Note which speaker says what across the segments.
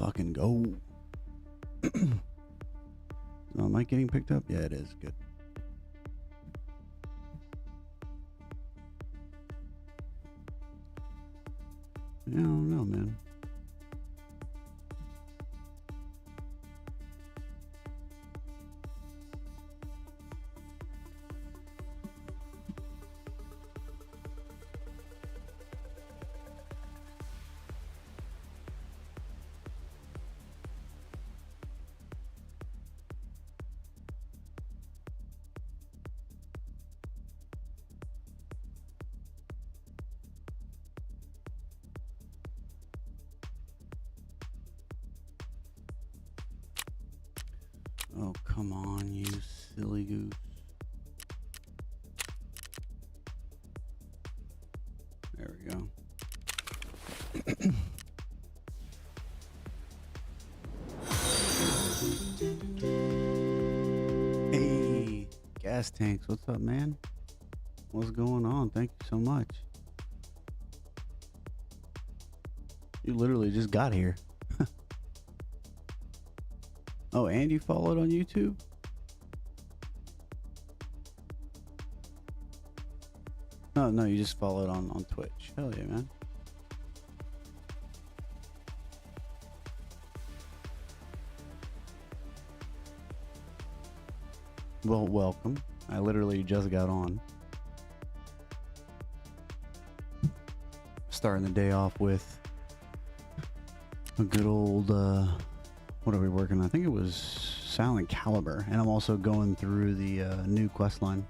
Speaker 1: fucking go. Oh, am I getting picked up? Yeah, it is. Good. Yeah, I don't know, man. Oh, come on, you silly goose. There we go. Hey, gas tanks, what's up, man? What's going on? Thank you so much. You literally just got here. Oh, and you followed on YouTube? Oh, no, you just followed on Twitch. Hell yeah, man. Well, welcome. I literally just got on. Starting the day off with a good old, what are we working on? I think it was Silent Caliber. And I'm also going through the new quest line.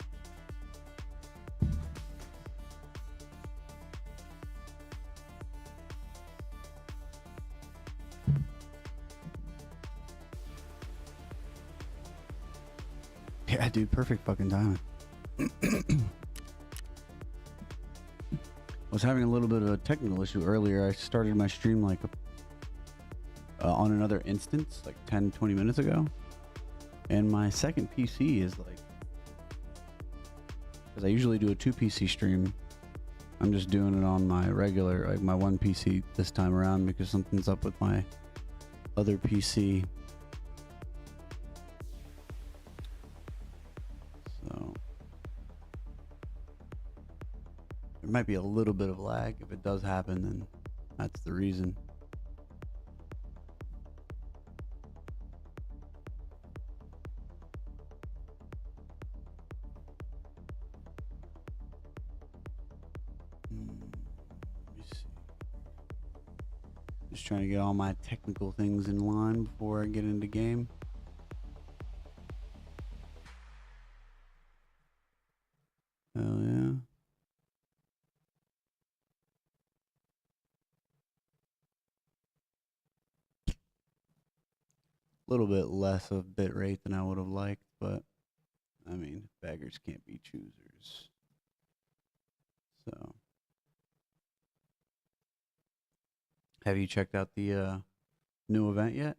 Speaker 1: Yeah, dude, perfect fucking timing. I was having a little bit of a technical issue earlier. I started my stream like on another instance like 10-20 minutes ago, and my second PC is like, because I usually do a 2 PC stream, I'm just doing it on my regular, like my 1 PC this time around because something's up with my other PC. So there might be a little bit of lag. If it does happen, then that's the reason. Let me see. Just trying to get all my technical things in line before I get into game. Hell yeah. A little bit less of bit rate than I would have liked, but I mean, beggars can't be choosers. So, have you checked out the new event yet?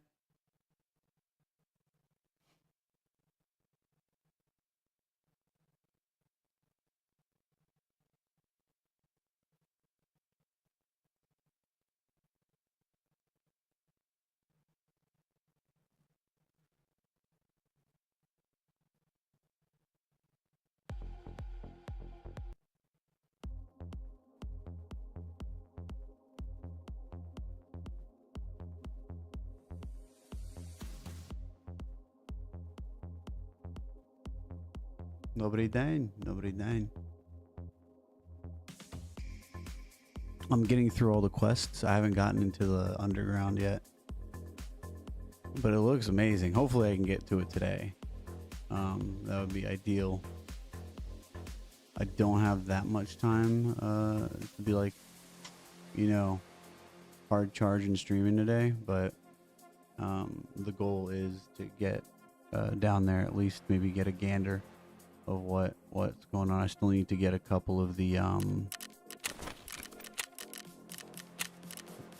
Speaker 1: Nobody dying. Nobody dying. I'm getting through all the quests. I haven't gotten into the underground yet, but it looks amazing. Hopefully I can get to it today. That would be ideal. I don't have that much time to be like, you know, hard charging streaming today, but the goal is to get down there, at least maybe get a gander of what's going on. I still need to get a couple of the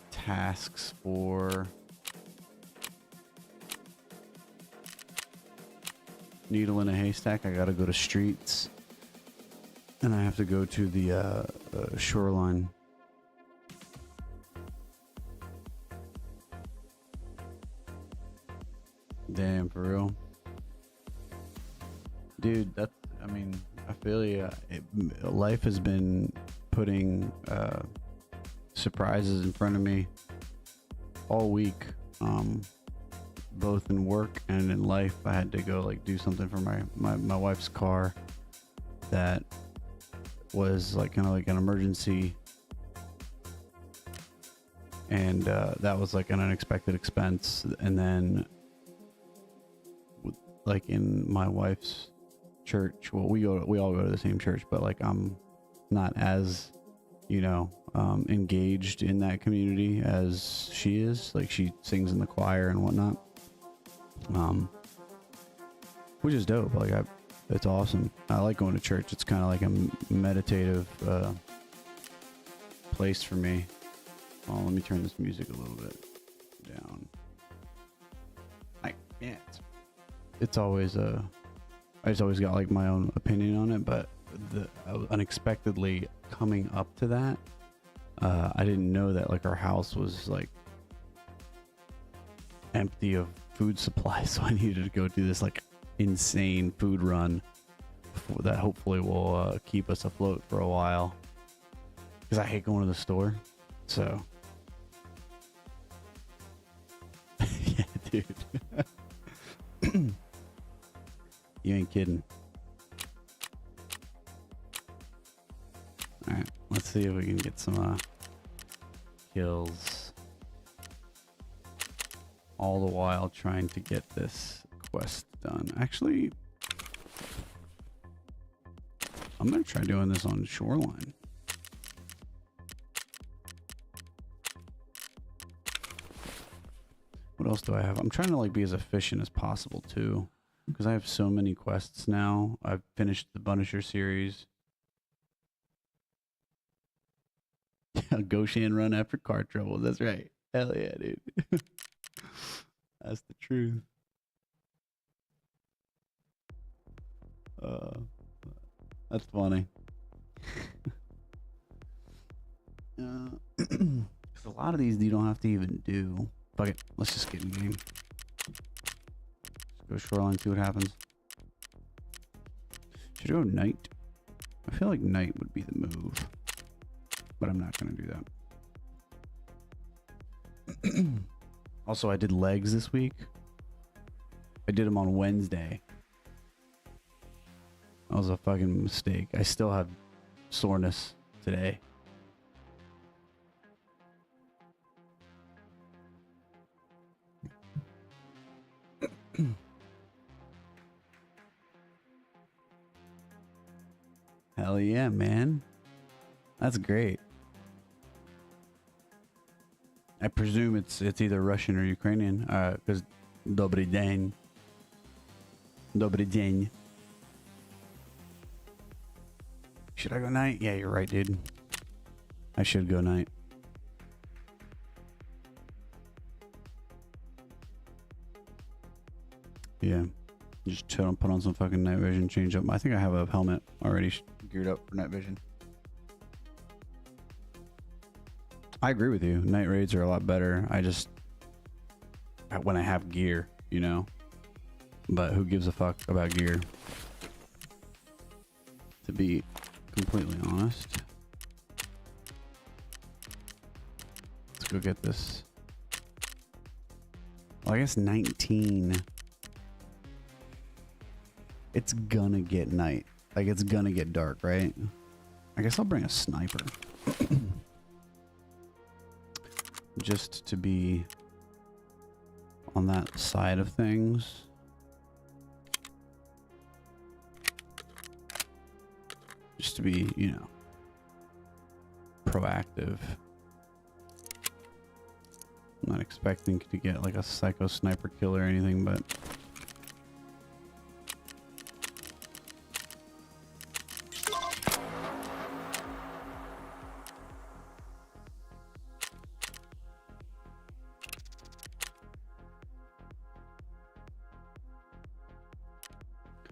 Speaker 1: tasks for Needle in a Haystack. I gotta go to Streets, and I have to go to the Shoreline. Damn, for real. Dude, that's, I mean, I feel you. Life has been putting surprises in front of me all week, both in work and in life. I had to go like do something for my wife's car that was like kind of like an emergency, and that was like an unexpected expense. And then like in my wife's church, well, we all go to the same church, but like I'm not as, you know, engaged in that community as she is. Like she sings in the choir and whatnot, which is dope. Like it's awesome. I like going to church. It's kind of like a meditative place for me. Oh, let me turn this music a little bit down. Yeah, it's always I just always got like my own opinion on it, but unexpectedly coming up to that, I didn't know that like our house was like empty of food supplies, so I needed to go do this like insane food run that hopefully will keep us afloat for a while, because I hate going to the store. So yeah, dude. You ain't kidding. All right, let's see if we can get some kills, all the while trying to get this quest done. Actually, I'm gonna try doing this on Shoreline. What else do I have? I'm trying to like be as efficient as possible too, because I have so many quests now. I've finished the Punisher series. Goshan run after car trouble. That's right. Hell yeah, dude. That's the truth. That's funny. Because a lot of these you don't have to even do. Fuck it. Let's just get in the game. Let's go Shoreline, see what happens. Should I go night? I feel like night would be the move, but I'm not going to do that. Also, I did legs this week. I did them on Wednesday. That was a fucking mistake. I still have soreness today. Hell yeah, man. That's great. I presume it's either Russian or Ukrainian, because Dobry den. Dobry den. Should I go night? Yeah, you're right, dude. I should go night. Yeah. Just chill and put on some fucking night vision, change up. I think I have a helmet already geared up for night vision. I agree with you. Night raids are a lot better. I just, when I have gear, you know, but who gives a fuck about gear? To be completely honest. Let's go get this. Well, I guess 19. It's gonna get night. Like, it's gonna get dark, right? I guess I'll bring a sniper. Just to be on that side of things. Just to be, you know, proactive. I'm not expecting to get like a psycho sniper kill or anything, but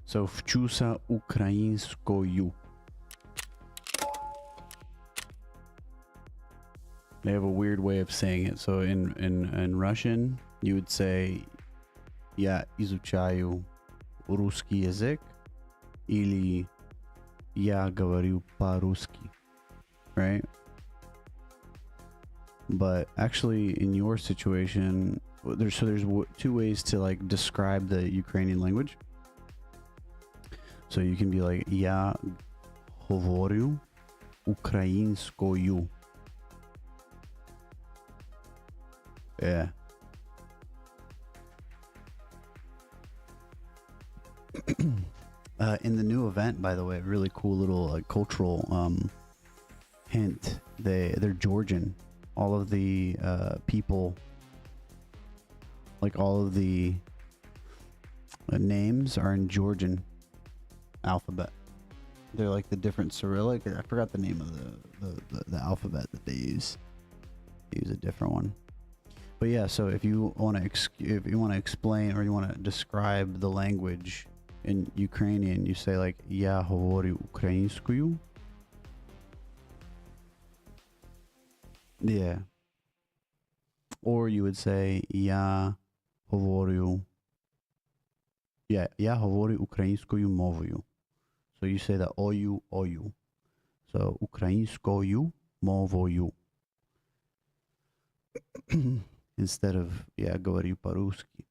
Speaker 1: so вчуся українською. They have a weird way of saying it. So in Russian, you would say я изучаю русский язык или я говорю по-русски, right? But actually, in your situation, there's two ways to like describe the Ukrainian language. So you can be like, я говорю українською. Yeah. In the new event, by the way, really cool little cultural hint. They're Georgian. All of the people, like all of the names, are in Georgian alphabet. They're like the different Cyrillic. I forgot the name of the alphabet that they use. They use a different one. But yeah, so if you want to explain or you want to describe the language in Ukrainian, you say like "Я говорю українською." Yeah. Or you would say "Я говорю." Yeah, "Я говорю українською мовою." So you say the ою. So українською мовою. Instead of "Я говорю по-русски,"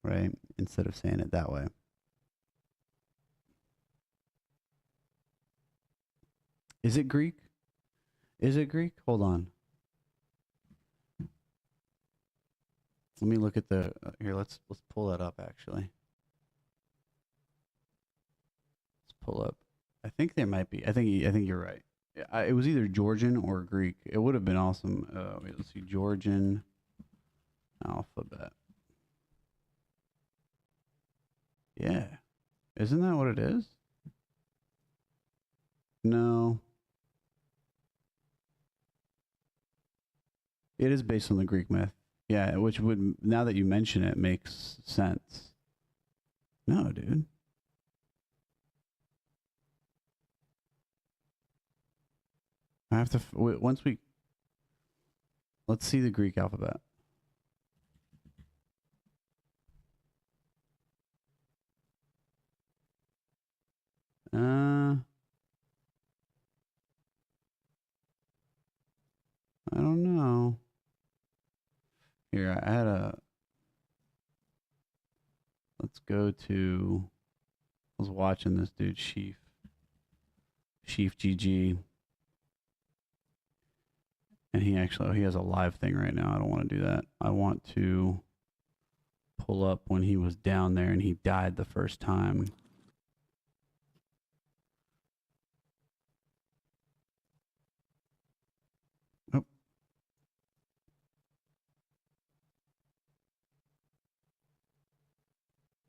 Speaker 1: right? Instead of saying it that way. Is it Greek? Is it Greek? Hold on. Let me look at the here. Let's pull that up. Actually, let's pull up. I think there might be. I think you're right. It was either Georgian or Greek. It would have been awesome. Wait, let's see, Georgian alphabet. Yeah, isn't that what it is? No, it is based on the Greek myth. Yeah, which would, now that you mention it, makes sense. No, dude. I have to once we let's see the Greek alphabet. I don't know. Here, I had a. Let's go to. I was watching this dude, Sheaf GG, and he has a live thing right now. I don't want to do that. I want to pull up when he was down there and he died the first time. Oh.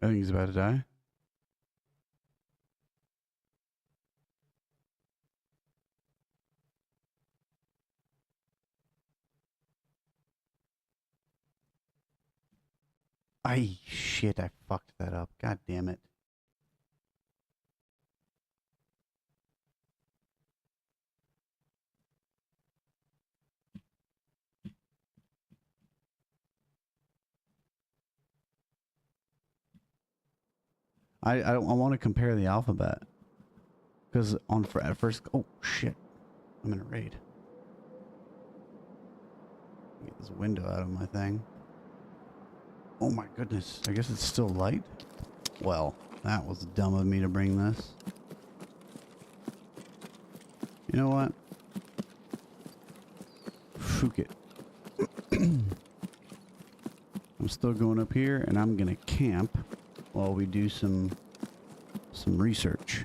Speaker 1: I think he's about to die. Shit, I fucked that up. God damn it. I want to compare the alphabet. Because at first, oh shit, I'm in a raid. Get this window out of my thing. Oh my goodness, I guess it's still light? Well, that was dumb of me to bring this. You know what? Fuck it. I'm still going up here and I'm gonna camp while we do some research.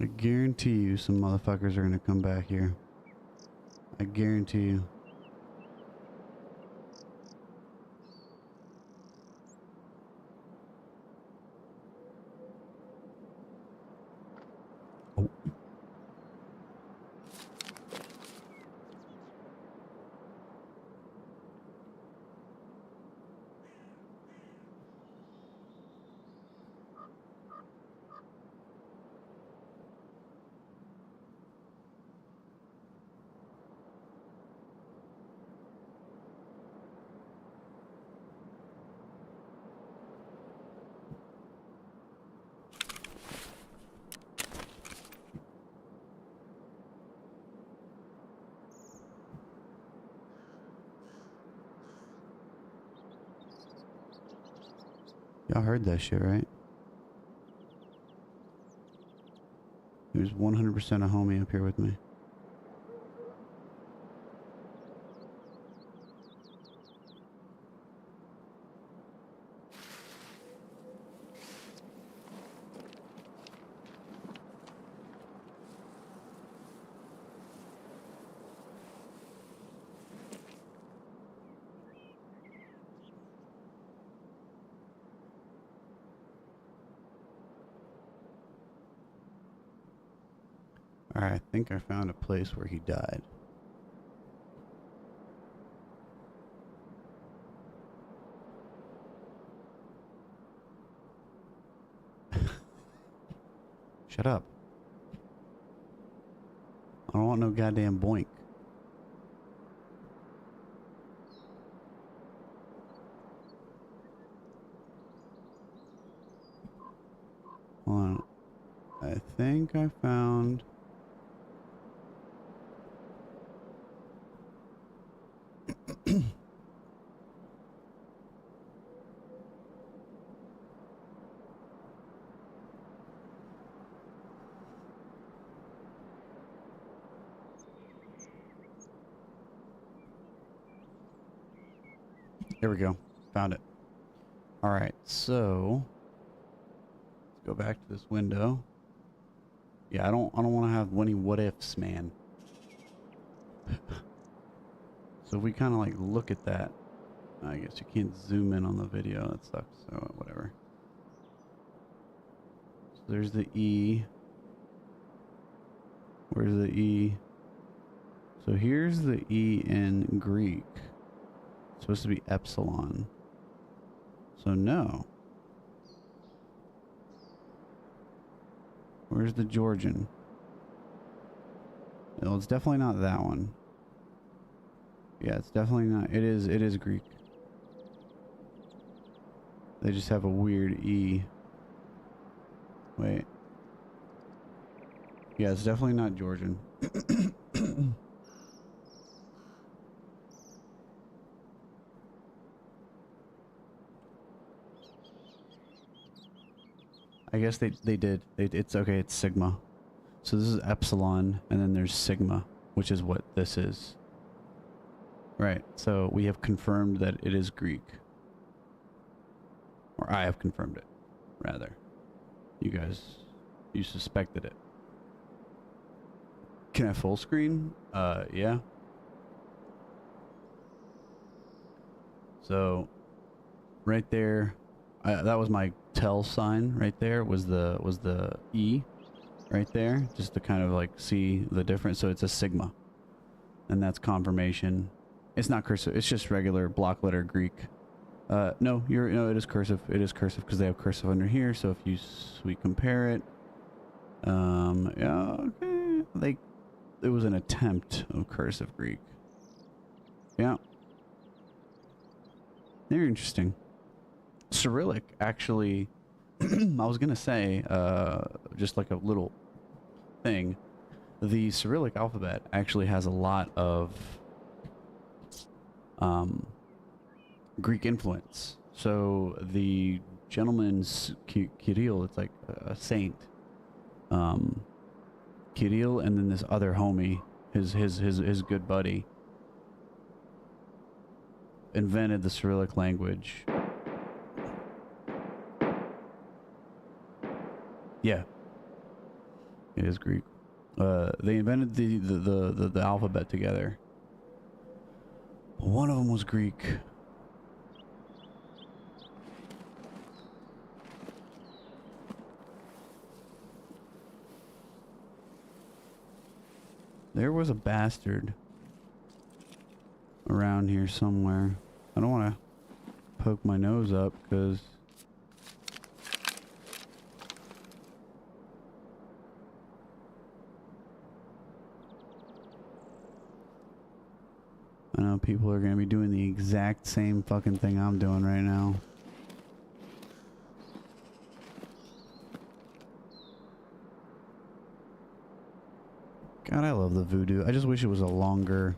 Speaker 1: I guarantee you some motherfuckers are gonna come back here. I guarantee you. Oh. Y'all heard that shit, right? He was 100% a homie up here with me. Alright, I think I found a place where he died. Shut up. I don't want no goddamn boink. Hold on. I think I found... Here we go. Found it. Alright, so... let's go back to this window. Yeah, I don't want to have any what ifs, man. So if we kind of like look at that, I guess you can't zoom in on the video. That sucks. So whatever. So there's the E. Where's the E? So here's the E in Greek. It's supposed to be epsilon. So no. Where's the Georgian? No, it's definitely not that one. Yeah, it's definitely not. It is Greek. They just have a weird E. Wait. Yeah, it's definitely not Georgian. I guess they did. It's okay, it's sigma. So this is epsilon, and then there's sigma, which is what this is. Right, so we have confirmed that it is Greek. Or I have confirmed it, rather. You suspected it. Can I full screen? Yeah. So, right there, that was my tell sign right there, was the E right there, just to kind of like see the difference. So it's a sigma. And that's confirmation. It's not cursive, it's just regular block letter Greek. No, it is cursive. It is cursive because they have cursive under here. So if we compare it, yeah, okay, it was an attempt of cursive Greek. Yeah, they're interesting. Cyrillic actually, I was gonna say, just like a little thing, the Cyrillic alphabet actually has a lot of Greek influence. So the gentleman's Kirill, it's like a saint. Kirill, and then this other homie, his good buddy, invented the Cyrillic language. Yeah, it is Greek. They invented the alphabet together. One of them was Greek. There was a bastard around here somewhere. I don't want to poke my nose up because I know people are going to be doing the exact same fucking thing I'm doing right now. God, I love the voodoo. I just wish it was a longer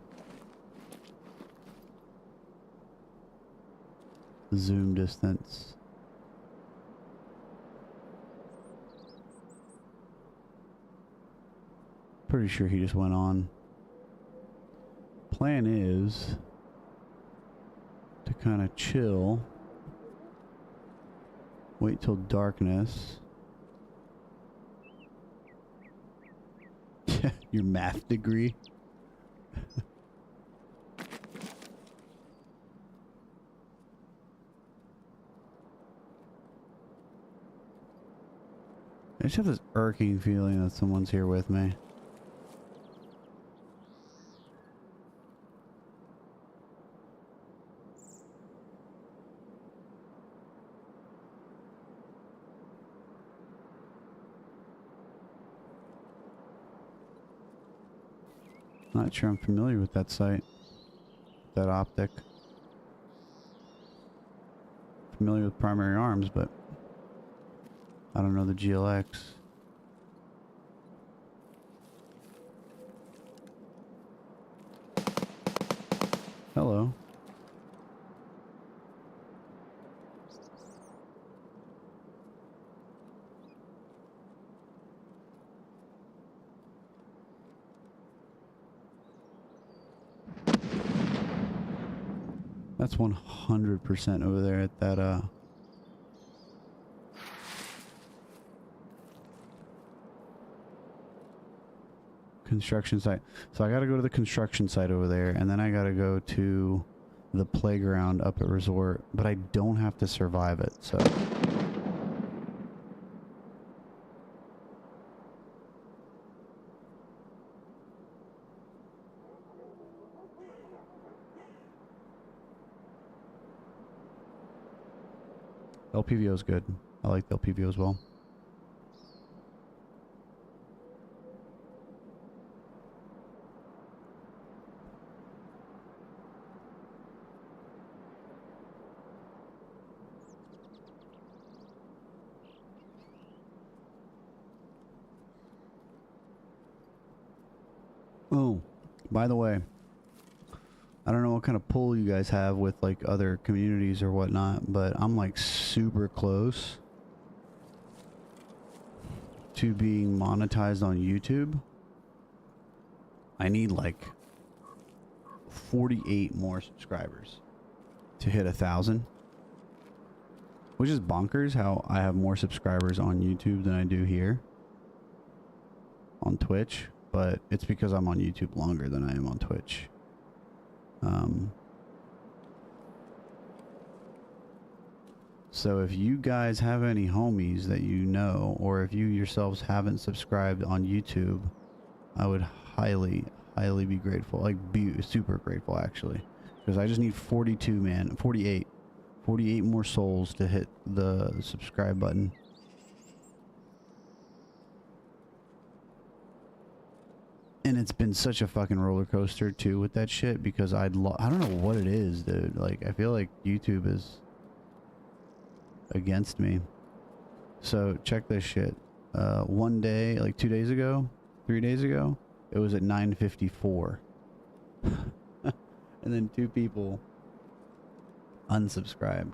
Speaker 1: zoom distance. Pretty sure he just went on. Plan is to kind of chill. Wait till darkness. Your math degree. I just have this irking feeling that someone's here with me. Not sure I'm familiar with that site, that optic. Familiar with primary arms, but I don't know the GLX. Hello. That's 100% over there at that construction site. So I gotta go to the construction site over there, and then I gotta go to the playground up at Resort, but I don't have to survive it, so. LPVO is good. I like the LPVO as well. Oh, by the way, I don't know what kind of pull you guys have with like other communities or whatnot, but I'm like super close to being monetized on YouTube. I need like 48 more subscribers to hit 1,000, which is bonkers how I have more subscribers on YouTube than I do here on Twitch, but it's because I'm on YouTube longer than I am on Twitch. So if you guys have any homies that you know, or if you yourselves haven't subscribed on YouTube, I would highly be grateful. Like, be super grateful, actually. Because I just need 48 more souls to hit the subscribe button. And it's been such a fucking roller coaster too with that shit, because I don't know what it is, dude. Like, I feel like YouTube is against me. So check this shit. One day, like 2 days ago, 3 days ago, it was at 9:54. And then 2 people unsubscribed.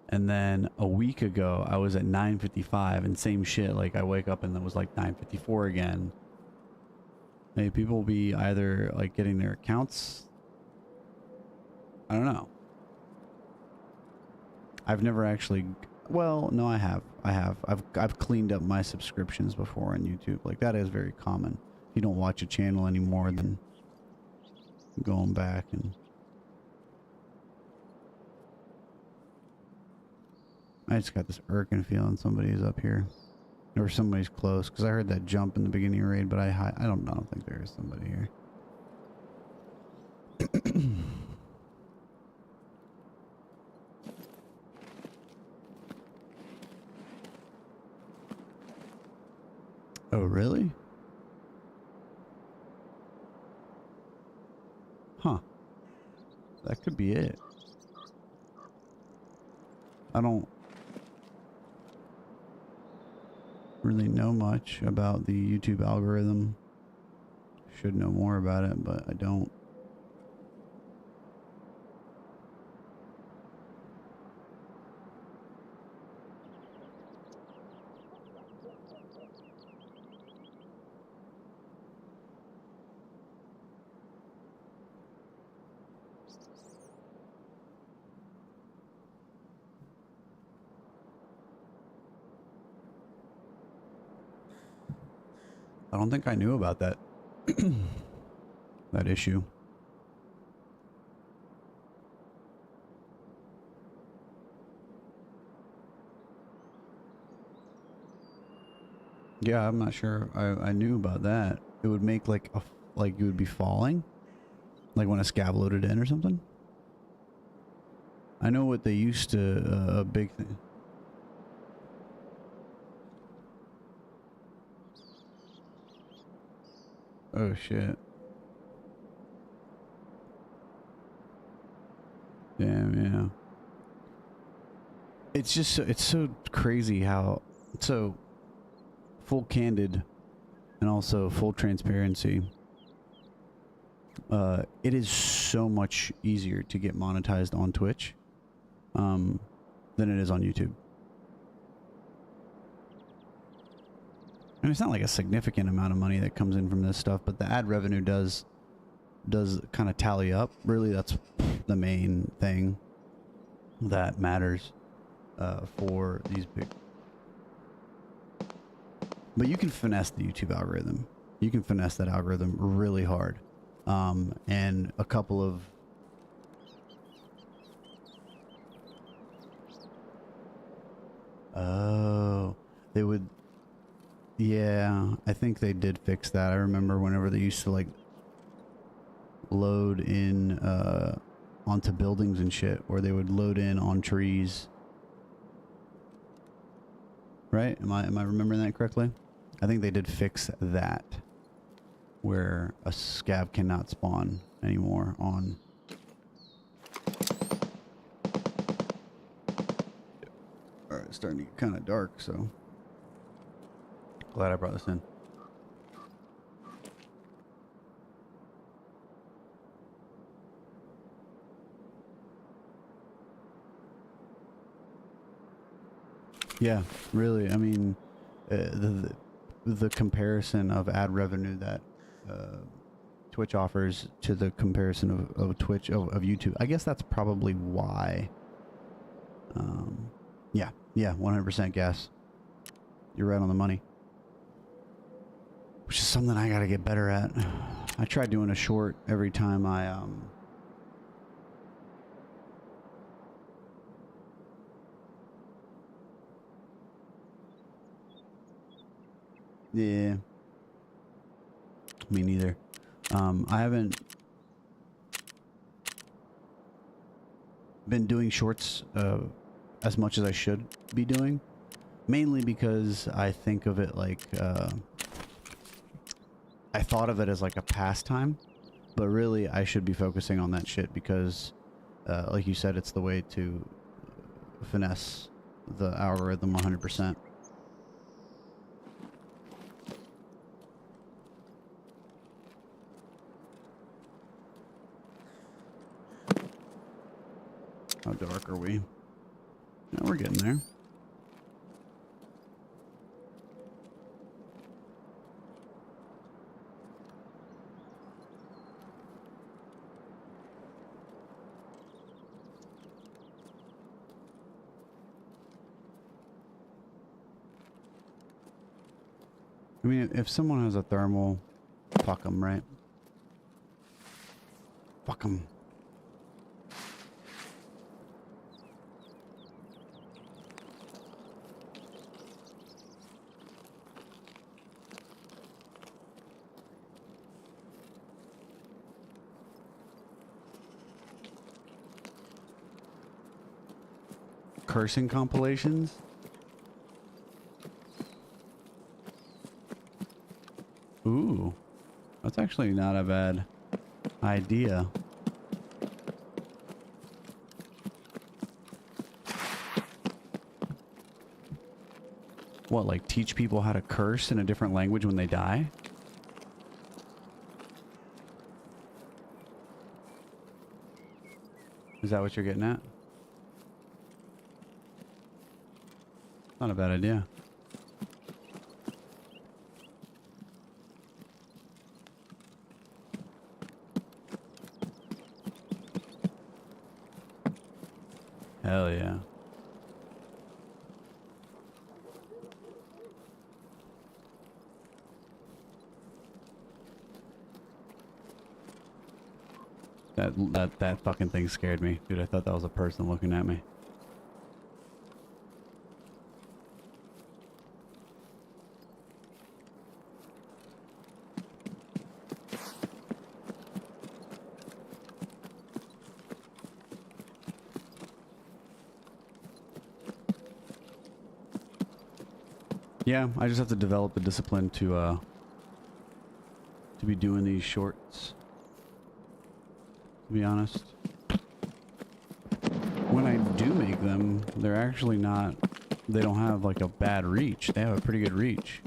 Speaker 1: And then a week ago, I was at 9:55, and same shit. Like, I wake up and it was like 9:54 again. Maybe people will be either like getting their accounts. I don't know. I've never actually. Well, no, I have. I've cleaned up my subscriptions before on YouTube. Like, that is very common. If you don't watch a channel anymore, then going back and. I just got this irking feeling somebody's up here, or somebody's close, because I heard that jump in the beginning of the raid, but I don't think there is somebody here. Oh, really? Huh. That could be it. I don't really know much about the YouTube algorithm. Should know more about it, but I don't. I don't think I knew about that that issue. Yeah, I'm not sure. I knew about that. It would make like like you would be falling, like when a scab loaded in or something. I know what they used to a big thing. Oh shit! Damn, yeah. It's just it's so crazy how so full candid and also full transparency. It is so much easier to get monetized on Twitch than it is on YouTube. And it's not like a significant amount of money that comes in from this stuff, but the ad revenue does kind of tally up. Really, that's the main thing that matters for these big. But you can finesse the YouTube algorithm. You can finesse that algorithm really hard. And a couple of they would, yeah, I think they did fix that. I remember whenever they used to like load in onto buildings and shit, or they would load in on trees. Right? Am I remembering that correctly? I think they did fix that, where a scab cannot spawn anymore on. All right, it's starting to get kind of dark, so glad I brought this in. Yeah, really. I mean, the comparison of ad revenue that Twitch offers to the comparison of Twitch of YouTube. I guess that's probably why. Yeah, 100% gas. You're right on the money. Which is something I gotta get better at. I try doing a short every time I yeah. Me neither. I haven't been doing shorts as much as I should be doing, mainly because I think of it like I thought of it as like a pastime, but really I should be focusing on that shit because like you said, it's the way to finesse the algorithm 100%. How dark are we? Yeah, we're getting there. I mean, if someone has a thermal, fuck them, right? Fuck them. Cursing compilations? Ooh, that's actually not a bad idea. What, like teach people how to curse in a different language when they die? Is that what you're getting at? Not a bad idea. Hell yeah. That fucking thing scared me. Dude, I thought that was a person looking at me. Yeah, I just have to develop the discipline to be doing these shorts. To be honest. When I do make them, they're actually not, they don't have like a bad reach. They have a pretty good reach.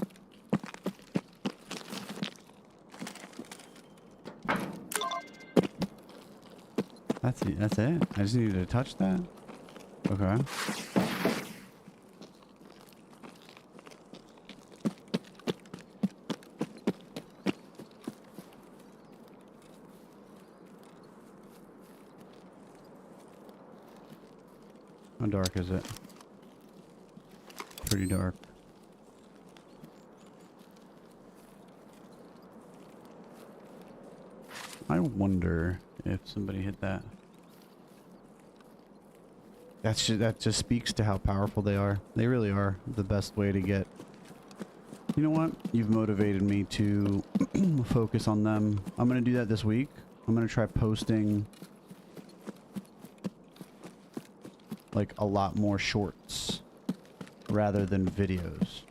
Speaker 1: That's it. That's it. I just needed to touch that. Okay. How dark is it? Pretty dark. I wonder if somebody hit that. That just speaks to how powerful they are. They really are the best way to get. You know what? You've motivated me to focus on them. I'm gonna do that this week. I'm gonna try posting like a lot more shorts rather than videos.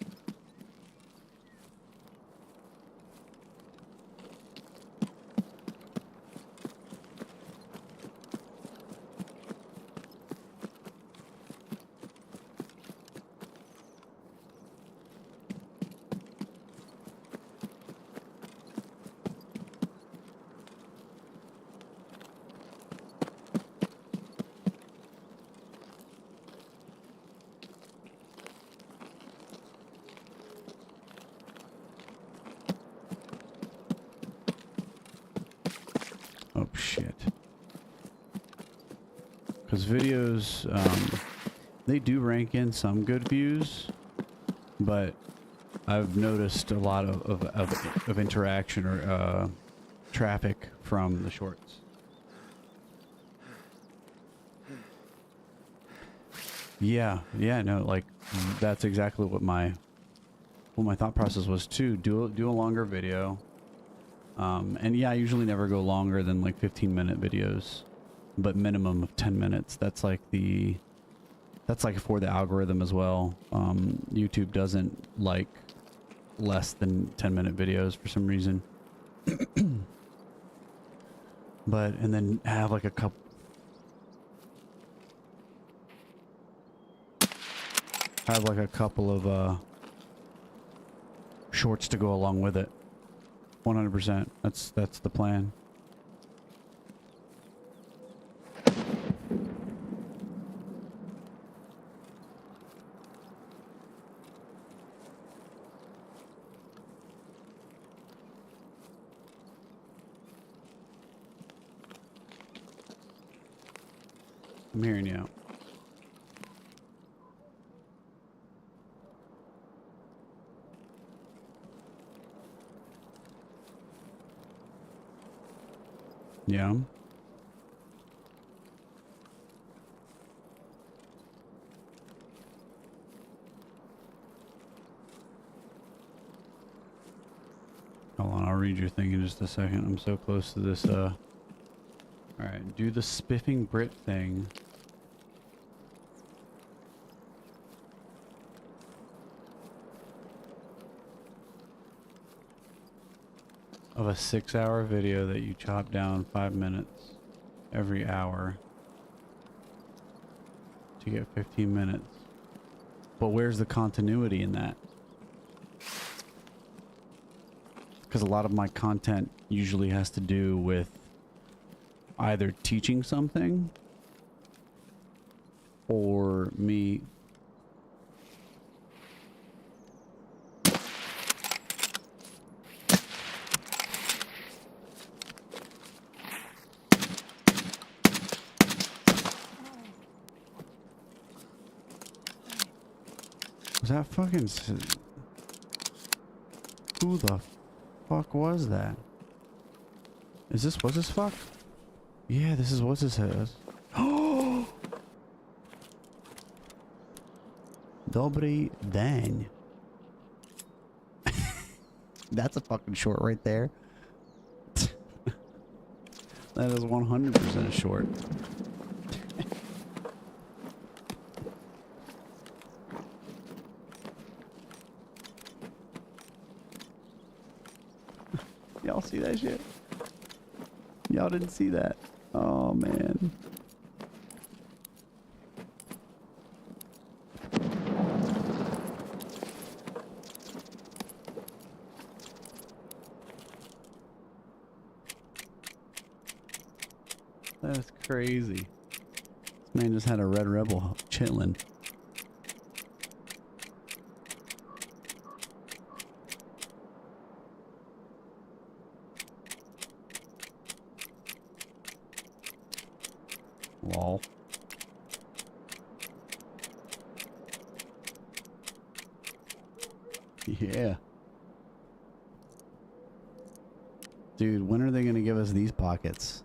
Speaker 1: Oh shit. Because videos, they do rank in some good views, but I've noticed a lot of interaction or traffic from the shorts. Yeah, no, like that's exactly what my thought process was too. Do a longer video. And yeah, I usually never go longer than like 15-minute videos, but minimum of 10 minutes. That's like for the algorithm as well. YouTube doesn't like less than 10-minute videos for some reason. But, and then have like a couple of shorts to go along with it. 100%. That's the plan. I'm hearing you out. Yeah. Hold on, I'll read your thing in just a second. I'm so close to this, Alright, do the spiffing Brit thing. Of a 6-hour video that you chop down 5 minutes every hour to get 15 minutes. But where's the continuity in that? Because a lot of my content usually has to do with either teaching something or me was that fucking who the fuck was that? Was this fuck? Yeah, this is what this says. Oh! Dobry deń. That's a fucking short right there. That is 100% a short. Y'all see that shit? Y'all didn't see that. Oh, man. That's crazy. This man just had a Red Rebel chitlin. Lol. Yeah. Dude, when are they gonna give us these pockets?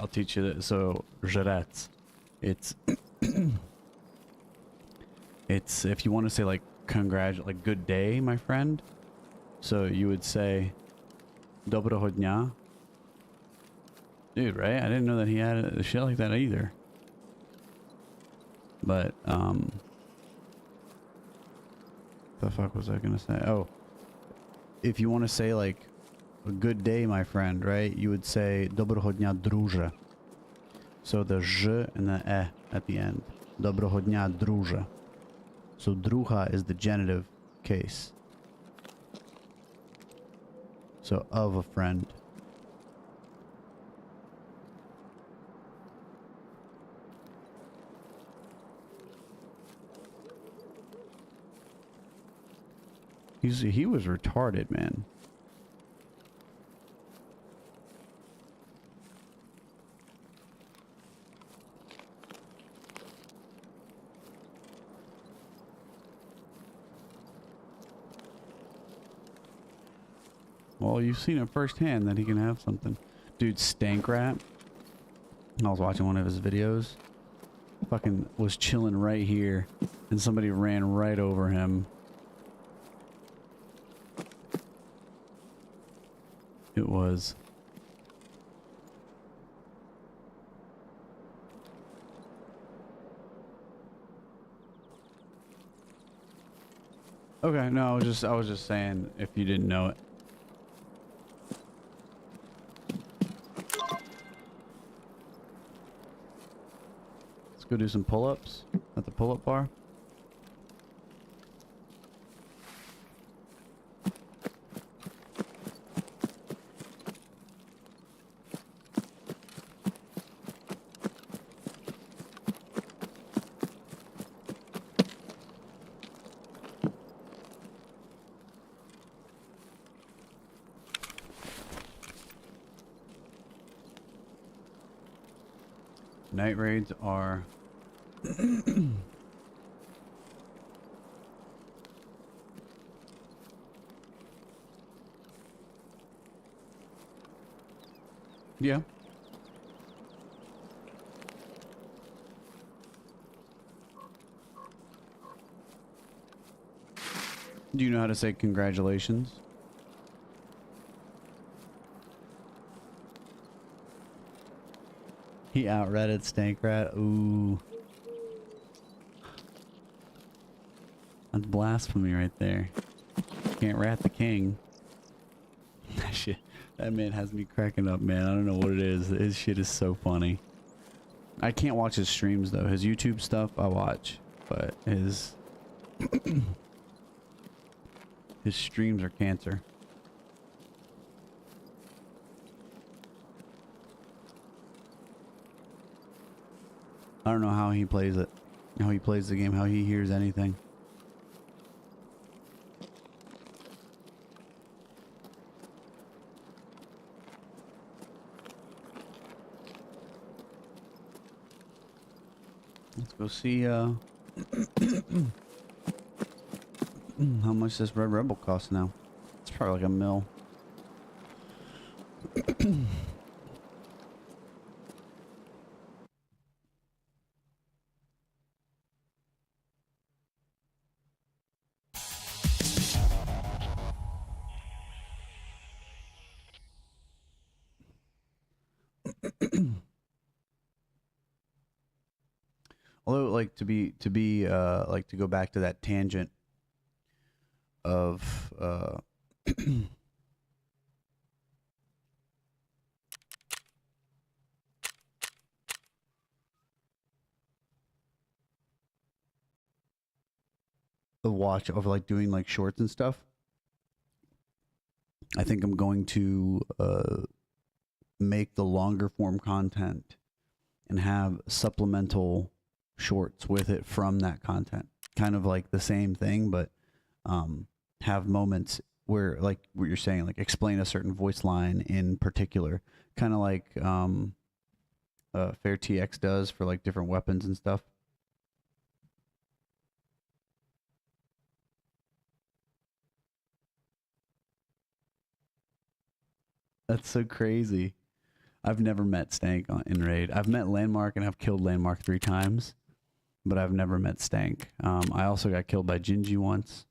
Speaker 1: I'll teach you that. So, żrec. It's it's if you want to say like like good day, my friend. So you would say Dobrego dnia. Dude, right? I didn't know that he had a shit like that either. But the fuck was I gonna say? Oh, if you want to say like a good day, my friend, right? You would say Dobrego dnia, druże. So the ż and the e at the end. Dobrego dnia, druże. So druha is the genitive case. So of a friend. He was retarded, man. Well, you've seen it firsthand that he can have something. Dude, Stank Rat. I was watching one of his videos. Fucking was chilling right here. And somebody ran right over him. It was. Okay, no, I was just saying if you didn't know it. Let's go do some pull-ups at the pull-up bar. Night raids are yeah. Do you know how to say congratulations? He outratted Stank Rat. Ooh. That's blasphemy right there. Can't rat the king. That shit. That man has me cracking up, man. I don't know what it is. His shit is so funny. I can't watch his streams though. His YouTube stuff I watch, but his his streams are cancer. I don't know how he plays it. How he plays the game, how he hears anything. Let's go see how much this Red Rebel costs now. It's probably like a mil. Although, like like to go back to that tangent of the watch of like doing like shorts and stuff. I think I'm going to make the longer form content and have supplemental shorts with it from that content. Kind of like the same thing, but have moments where, like what you're saying, like explain a certain voice line in particular. Kind of like Fair TX does for like different weapons and stuff. That's so crazy. I've never met Stank in raid. I've met Landmark and I've killed Landmark 3 times, but I've never met Stank. I also got killed by Gingy once.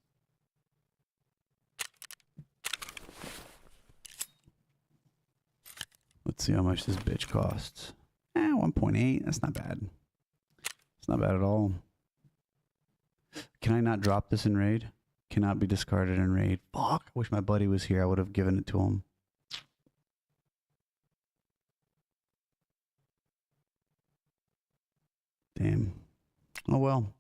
Speaker 1: Let's see how much this bitch costs. 1.8. That's not bad. It's not bad at all. Can I not drop this in raid? Cannot be discarded in raid. Fuck. I wish my buddy was here. I would have given it to him. Damn. Oh well.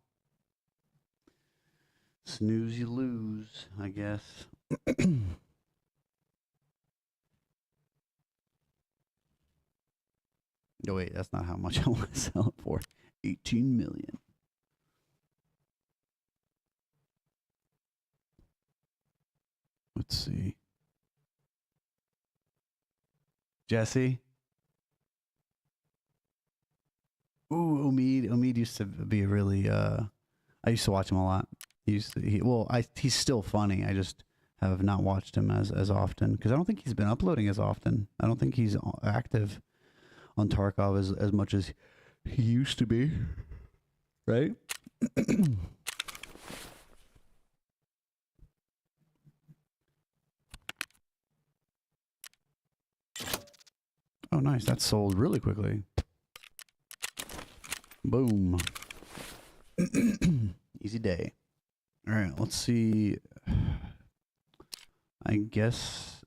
Speaker 1: Snooze you lose, I guess. Oh wait, that's not how much I want to sell it for. 18 million. Let's see. Jesse? Ooh, Omid used to be a really I used to watch him a lot. He's still funny. I just have not watched him as often because I don't think he's been uploading as often. I don't think he's active on Tarkov as much as he used to be. Right? Oh, nice. That sold really quickly. Boom. Easy day. All right, let's see. I guess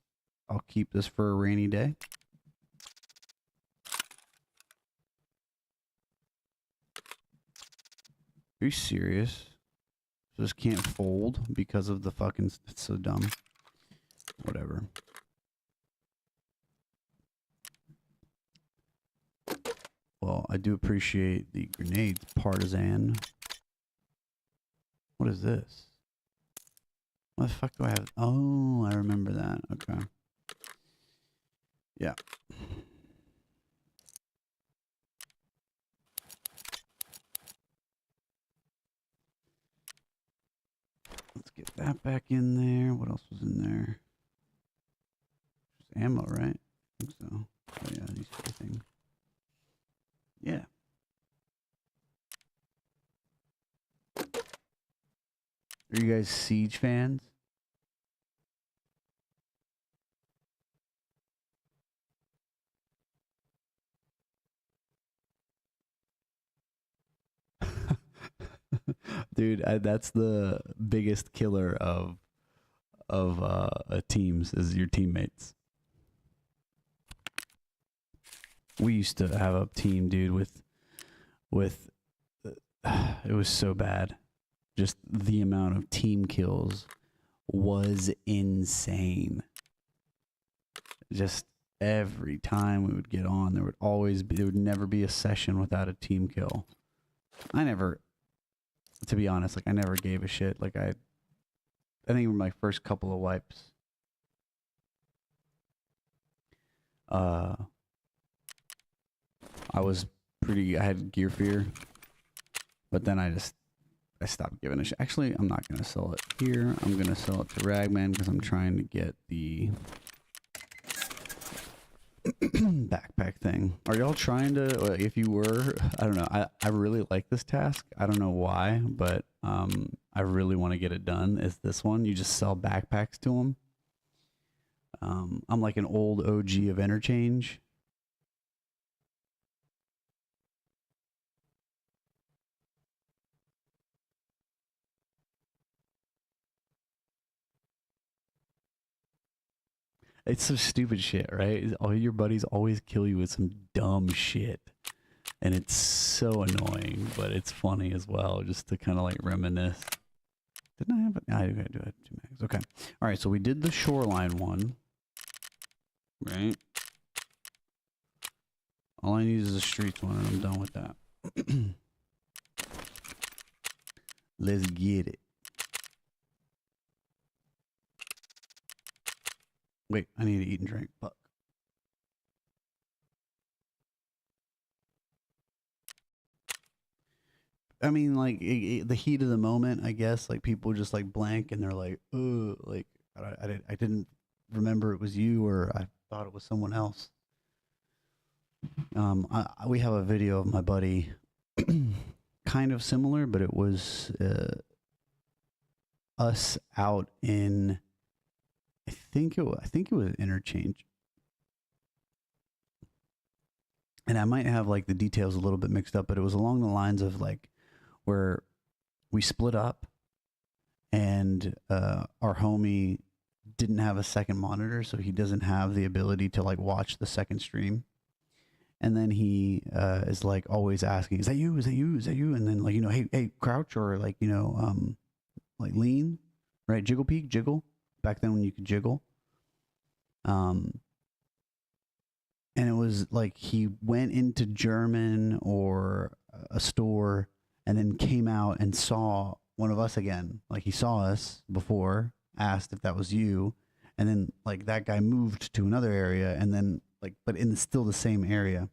Speaker 1: I'll keep this for a rainy day. Are you serious? This can't fold because of the fucking... It's so dumb. Whatever. Well, I do appreciate the grenades, partisan. What is this? What the fuck do I have? Oh, I remember that. Okay. Yeah. Let's get that back in there. What else was in there? Just ammo, right? I think so. Oh yeah, these things. Yeah. Are you guys Siege fans? Dude, that's the biggest killer of teams is your teammates. We used to have a team, dude, with it was so bad. Just the amount of team kills was insane. Just every time we would get on, there would never be a session without a team kill. To be honest, like I never gave a shit. Like I think my first couple of wipes. I had gear fear. But then I stopped giving a shit. Actually, I'm not gonna sell it here. I'm gonna sell it to Ragman because I'm trying to get the backpack thing. Are y'all trying to, if you were, I don't know, I really like this task. I don't know why, but I really want to get it done. Is this one. You just sell backpacks to them. I'm like an old OG of interchange. It's some stupid shit, right? All your buddies always kill you with some dumb shit. And it's so annoying, but it's funny as well, just to kind of like reminisce. Didn't I have it? I do have 2 mags. Okay. All right, so we did the shoreline one. Right? All I need is a streets one, and I'm done with that. Let's get it. Wait, I need to eat and drink. Fuck. I mean, like, the heat of the moment, I guess. Like, people just, like, blank, and they're like, ugh. Like, I didn't remember it was you, or I thought it was someone else. We have a video of my buddy, kind of similar, but it was us out in, I think it was interchange, and I might have like the details a little bit mixed up, but it was along the lines of like where we split up, and our homie didn't have a second monitor, so he doesn't have the ability to like watch the second stream. And then he is like always asking, "Is that you? Is that you? Is that you?" And then like, you know, hey, crouch, or like, you know, like lean, right? Jiggle peek, jiggle. Back then when you could jiggle. And it was like he went into German or a store and then came out and saw one of us again. Like he saw us before, asked if that was you, and then like that guy moved to another area, and then like, but in still the same area.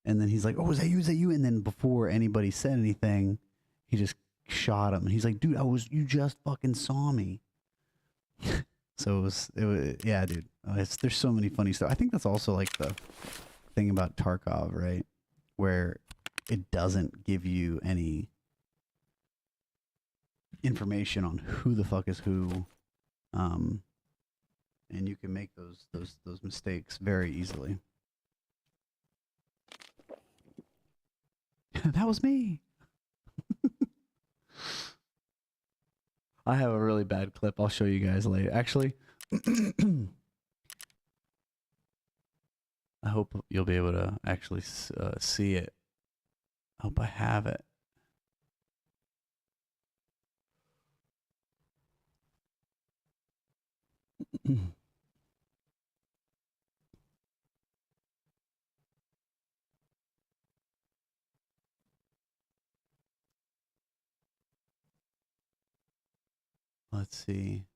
Speaker 1: And then he's like, "Oh, is that you? Is that you?" And then before anybody said anything, he just shot him. And he's like, "Dude, you just fucking saw me." So it was, yeah, dude. There's so many funny stuff. I think that's also like the thing about Tarkov, right? Where it doesn't give you any information on who the fuck is who, and you can make those mistakes very easily. That was me. I have a really bad clip. I'll show you guys later. Actually, I hope you'll be able to actually see it. I hope I have it. Let's see.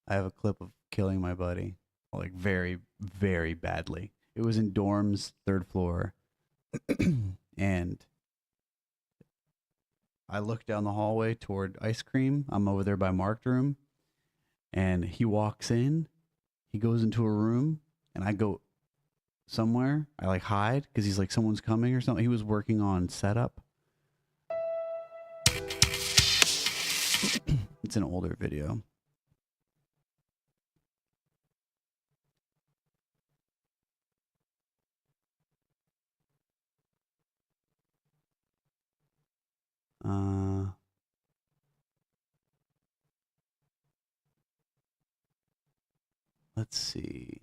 Speaker 1: I have a clip of killing my buddy, like very, very badly. It was in dorms, 3rd floor, and I look down the hallway toward ice cream. I'm over there by Marked room, and he walks in. He goes into a room, and I go somewhere. I like hide because he's like, someone's coming or something. He was working on setup. It's an older video. Let's see.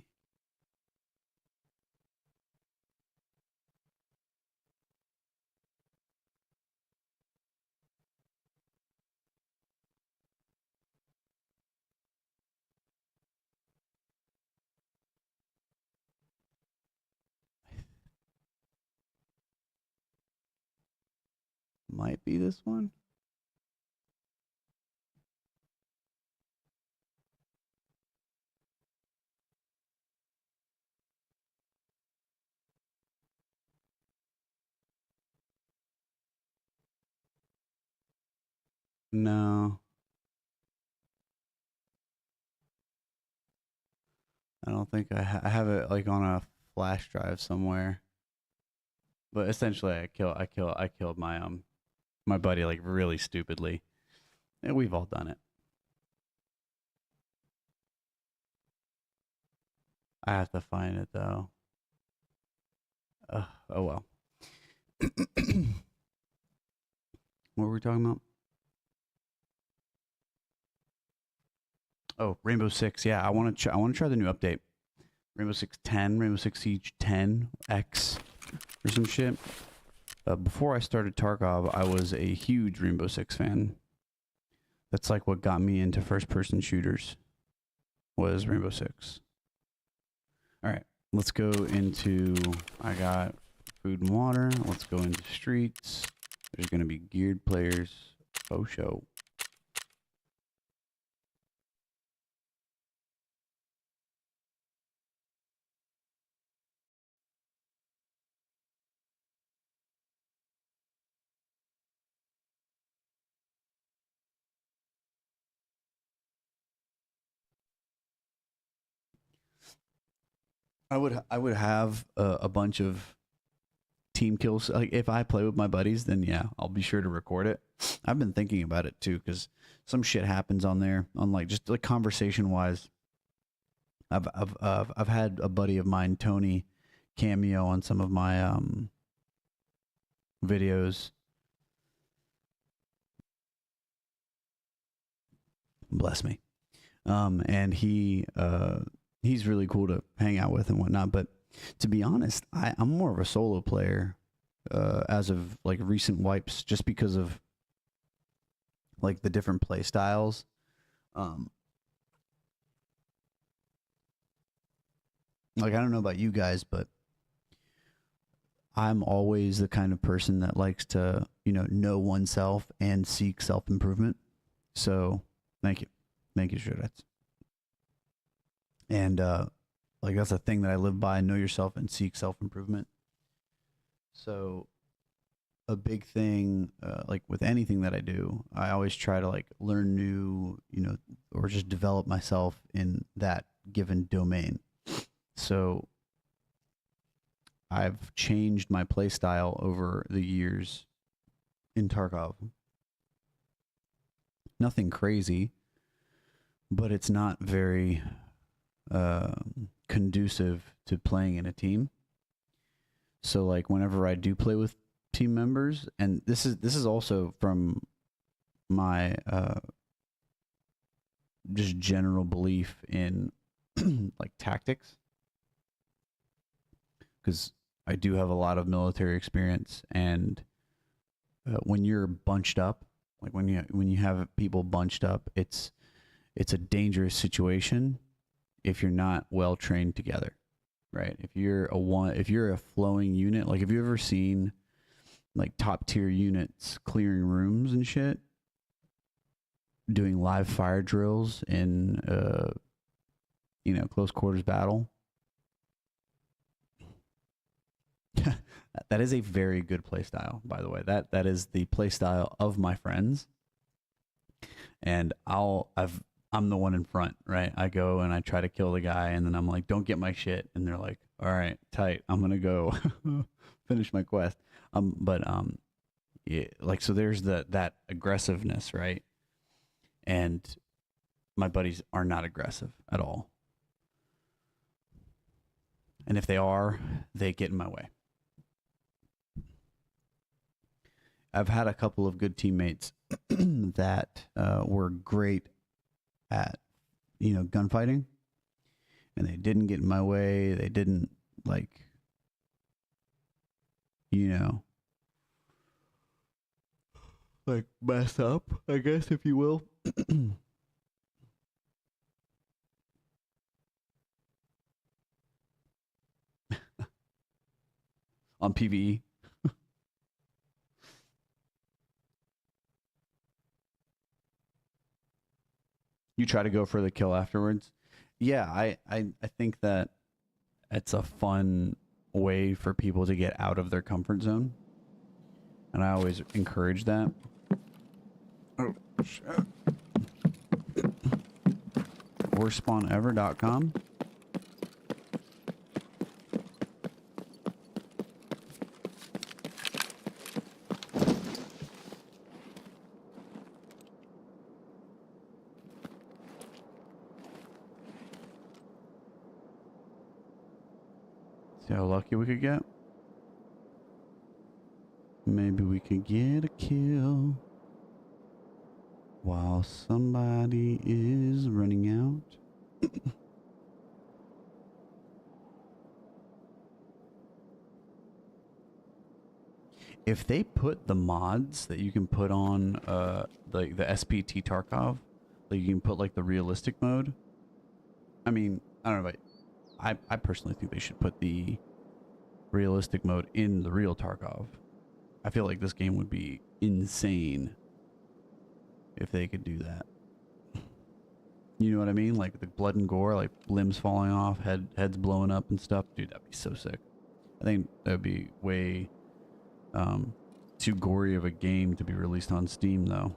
Speaker 1: Might be this one. No, I don't think I have it like on a flash drive somewhere. But essentially, I killed my buddy like really stupidly. And we've all done it. I have to find it though. Oh well. What were we talking about? Oh, Rainbow Six. Yeah, I want to try the new update. Rainbow Six 10, Rainbow Six Siege 10 X or some shit. Before I started Tarkov, I was a huge Rainbow Six fan. That's like what got me into first-person shooters. Was Rainbow Six. All right, let's go into. I got food and water. Let's go into streets. There's gonna be geared players. Oh, show. I would have a bunch of team kills. Like if I play with my buddies, then yeah, I'll be sure to record it. I've been thinking about it too because some shit happens on there. On like just like conversation wise, I've had a buddy of mine, Tony, cameo on some of my videos. Bless me. And he's really cool to hang out with and whatnot. But to be honest, I'm more of a solo player as of like recent wipes, just because of like the different play styles. Like I don't know about you guys, but I'm always the kind of person that likes to, know oneself and seek self improvement. So thank you, Shredets. And like that's a thing that I live by: know yourself and seek self improvement. So a big thing, like with anything that I do, I always try to like learn new, or just develop myself in that given domain. So I've changed my play style over the years in Tarkov. Nothing crazy, but it's not very conducive to playing in a team. So like whenever I do play with team members, and this is also from my just general belief in like tactics, because I do have a lot of military experience, and when you're bunched up, like when you have people bunched up, it's a dangerous situation if you're not well trained together, right? If you're a flowing unit, like have you ever seen like top tier units clearing rooms and shit, doing live fire drills in close quarters battle? That is a very good play style, by the way. That is the play style of my friends. And I'm the one in front, right? I go and I try to kill the guy, and then I'm like, "Don't get my shit," and they're like, "All right, tight. I'm gonna go finish my quest." Yeah, like so. There's that aggressiveness, right? And my buddies are not aggressive at all, and if they are, they get in my way. I've had a couple of good teammates that were great at gunfighting, and they didn't get in my way. They didn't like like mess up, I guess, if you will. On PvE. You try to go for the kill afterwards. Yeah, I think that it's a fun way for people to get out of their comfort zone, and I always encourage that. Oh, shit. WorstSpawnEver.com. See how lucky we could get. Maybe we could get a kill while somebody is running out. If they put the mods that you can put on like the SPT Tarkov, like you can put like the realistic mode. I mean, I don't know, but I personally think they should put the realistic mode in the real Tarkov. I feel like this game would be insane if they could do that. You know what I mean? Like the blood and gore, like limbs falling off, heads blowing up and stuff. Dude, that'd be so sick. I think that'd be way too gory of a game to be released on Steam, though.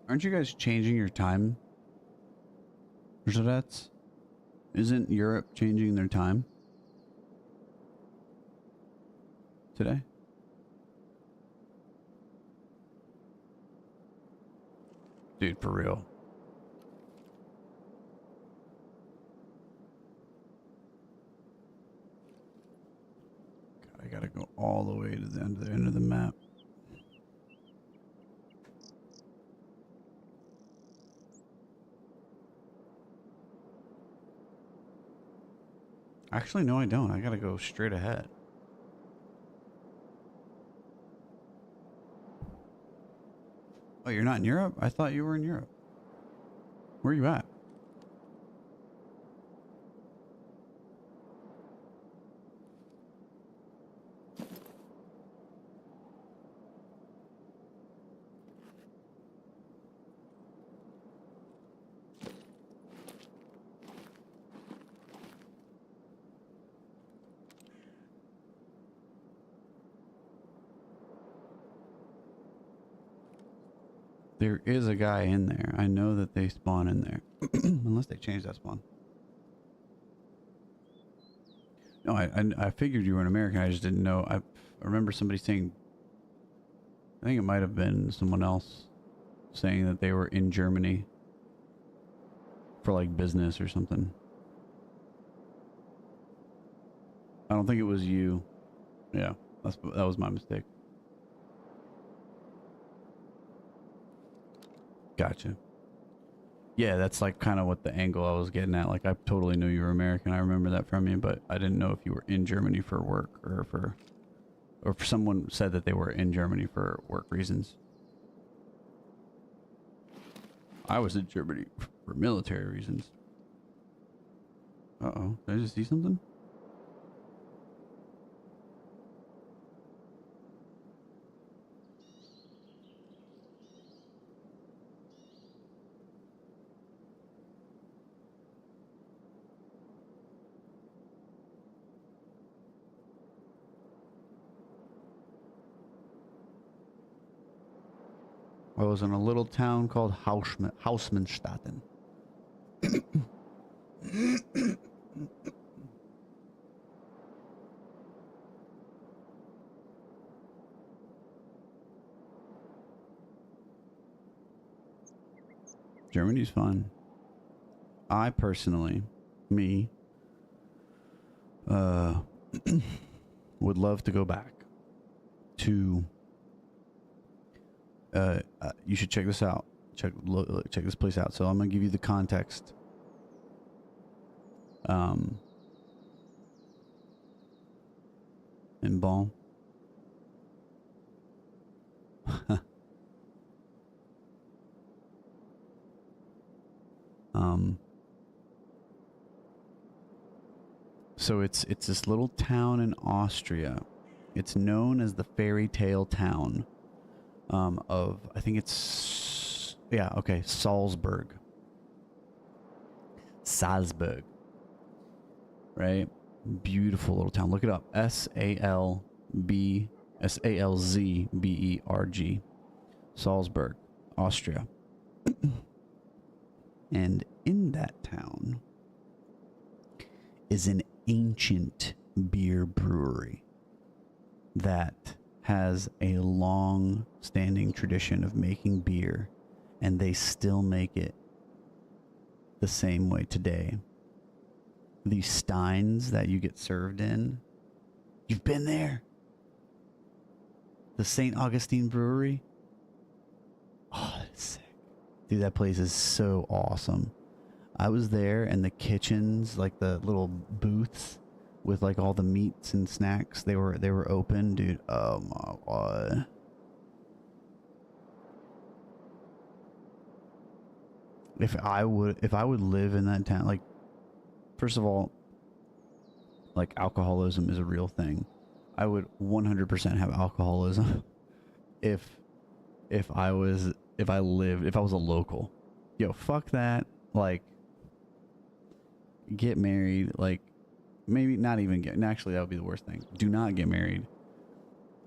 Speaker 1: Aren't you guys changing your time? That's isn't Europe changing their time today? Dude, for real. God, I gotta go all the way to the end of the map. Actually, no, I don't. I gotta go straight ahead. Oh, you're not in Europe? I thought you were in Europe. Where are you at? There is a guy in there. I know that they spawn in there. Unless they change that spawn. No, I figured you were an American. I just didn't know. I remember somebody saying, I think it might have been someone else saying that they were in Germany for like business or something. I don't think it was you. Yeah, that was my mistake. Gotcha. Yeah, that's like kind of what the angle I was getting at. Like I totally knew you were American. I remember that from you, but I didn't know if you were in Germany for work or if someone said that they were in Germany for work reasons. I was in Germany for military reasons. Uh-oh. Did I just see something? I was in a little town called Hausmannstatten. Germany's fun. I personally, would love to go back to. You should check this out. Check this place out. So I'm gonna give you the context. In Bonn. So it's this little town in Austria. It's known as the fairy tale town of, I think it's, yeah, okay, Salzburg. Salzburg. Right? Beautiful little town. Look it up. Salzburg. Salzburg, Austria. And in that town is an ancient beer brewery that has a long-standing tradition of making beer, and they still make it the same way today. These steins that you get served in, you've been there. The St. Augustine Brewery. Oh, that's sick. Dude, that place is so awesome. I was there, and the kitchens, like the little booths with like all the meats and snacks, they were open, dude. Oh my god. If I would live in that town, like, first of all, like, alcoholism is a real thing. I would 100% have alcoholism if I was a local. Yo, fuck that. Like, get married, like, maybe not even get, actually that would be the worst thing. Do not get married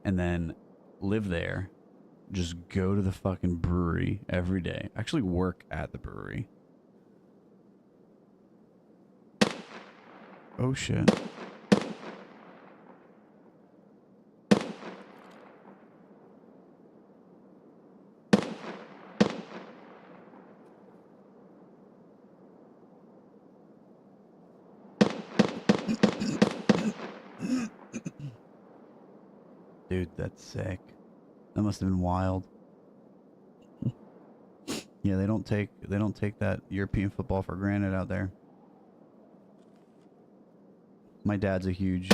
Speaker 1: and then live there. Just go to the fucking brewery every day. Actually work at the brewery. Oh shit. Dude, that's sick. That must have been wild. Yeah, they don't take that European football for granted out there. My dad's a huge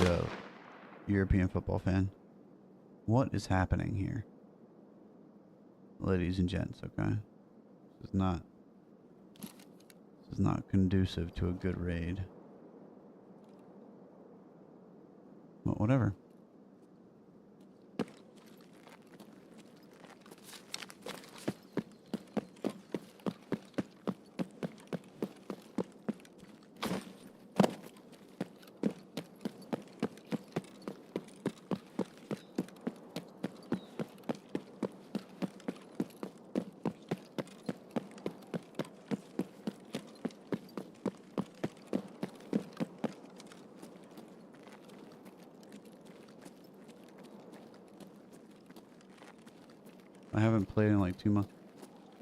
Speaker 1: European football fan. What is happening here? Ladies and gents, okay? This is not conducive to a good raid. But whatever. I haven't played in like 2 months.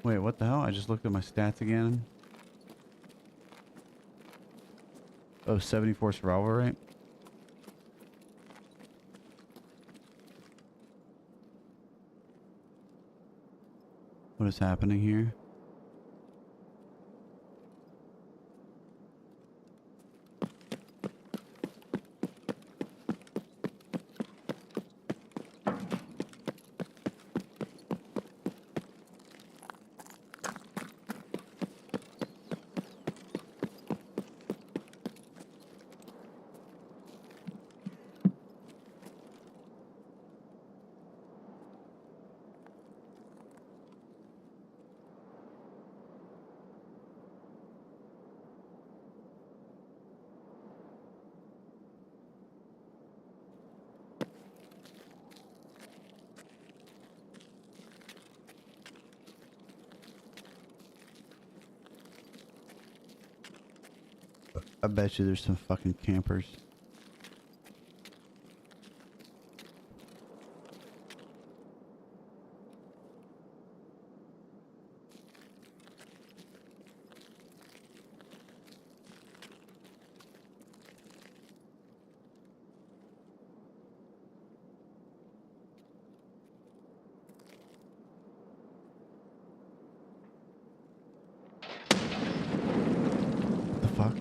Speaker 1: Wait, what the hell? I just looked at my stats again. Oh, 74 survival rate. What is happening here? I bet you there's some fucking campers. What the fuck?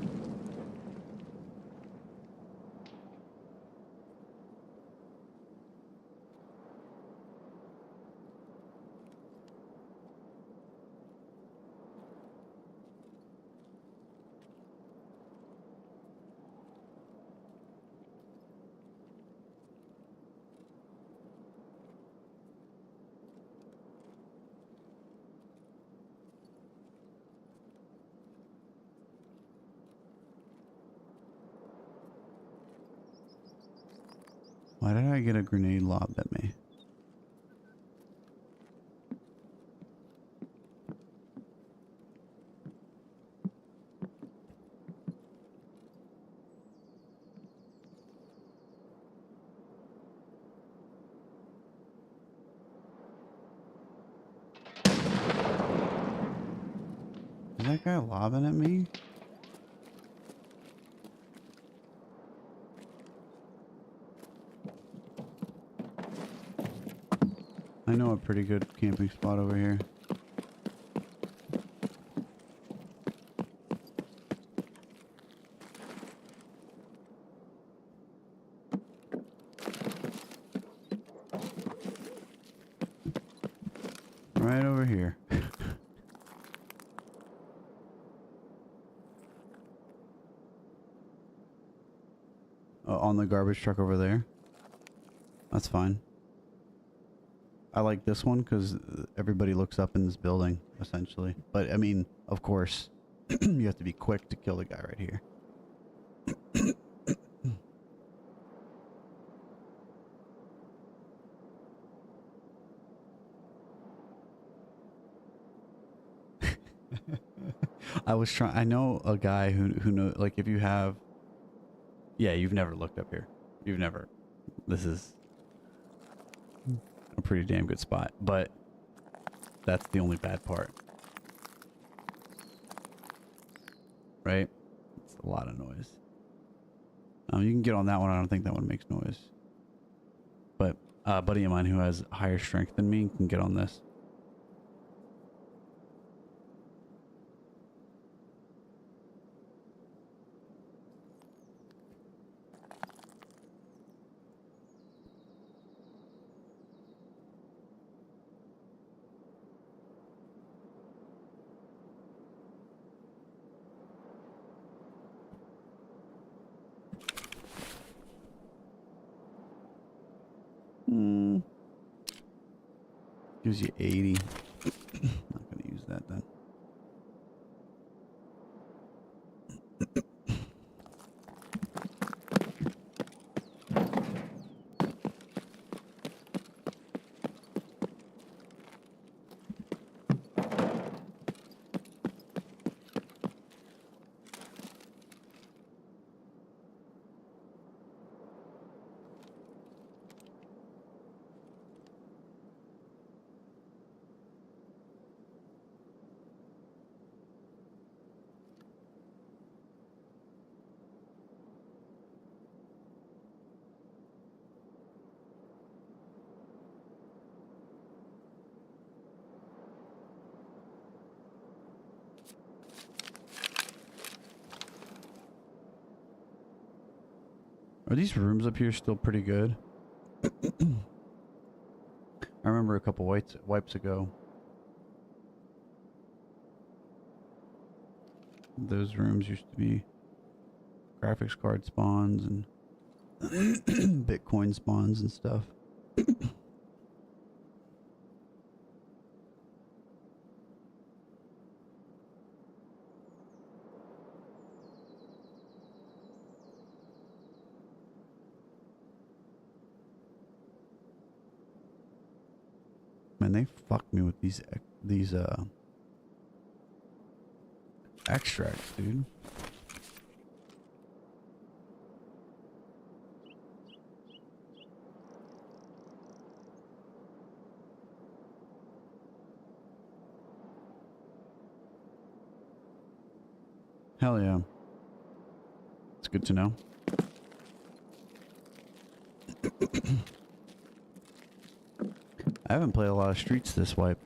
Speaker 1: Why did I get a grenade lobbed at me? Is that guy lobbing at me? I know a pretty good camping spot over here. Right over here. On the garbage truck over there. That's fine. I like this one because everybody looks up in this building, essentially. But, I mean, of course, you have to be quick to kill the guy right here. I know a guy who know, like, if you have, yeah, you've never looked up here. You've never, this is a pretty damn good spot, but that's the only bad part. Right? It's a lot of noise. You can get on that one. I don't think that one makes noise. But a buddy of mine who has higher strength than me can get on this. Gives you 80. Not gonna use that then. Are these rooms up here still pretty good? I remember a couple wipes ago. Those rooms used to be graphics card spawns and Bitcoin spawns and stuff. Man, they fucked me with these extracts, dude. Hell yeah. It's good to know. I haven't played a lot of streets this wipe.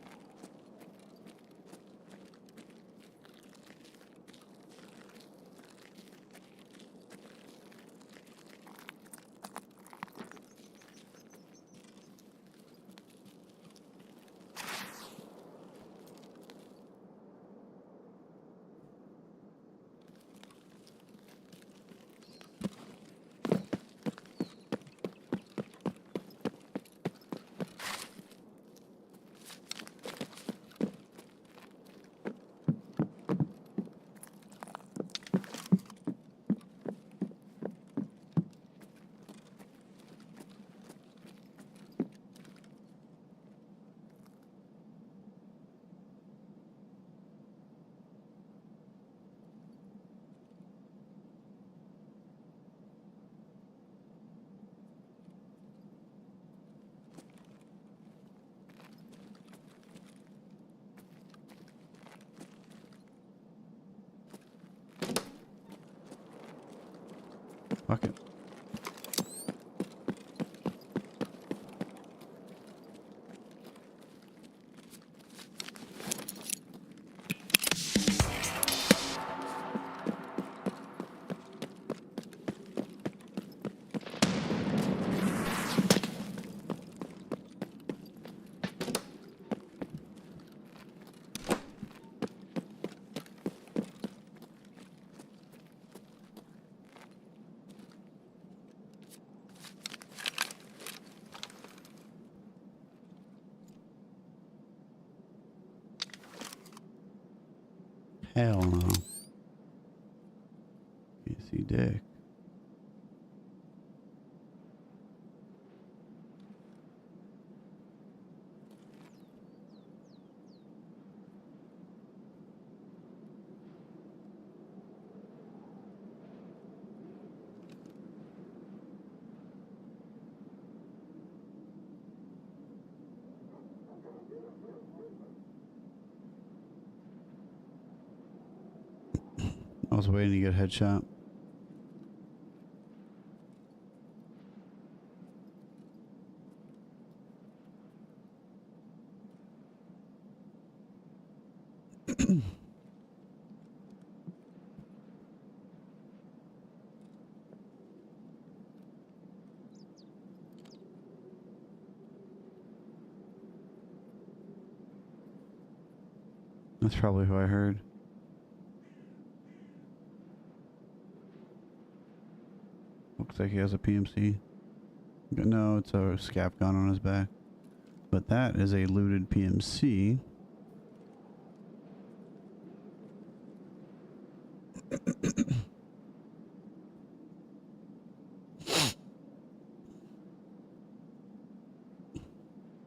Speaker 1: Fuck it. Hell no. Can't see dick. I was waiting to get a headshot. That's probably who I heard. Looks like he has a PMC. No, it's a scav gun on his back. But that is a looted PMC.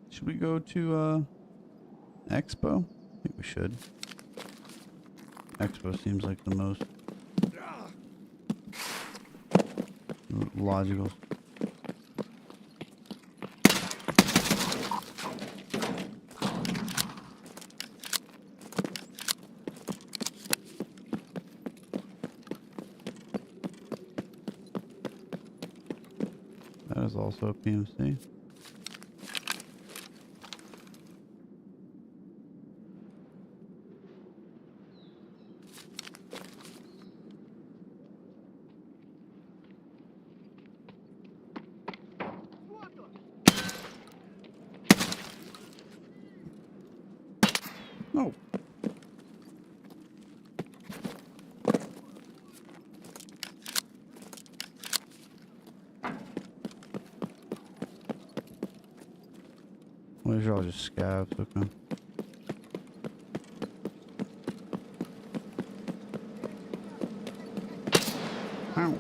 Speaker 1: Should we go to Expo? I think we should. Expo seems like the most logical. That is also a PMC. Oh. Well, these are all just scabs, okay. Ow.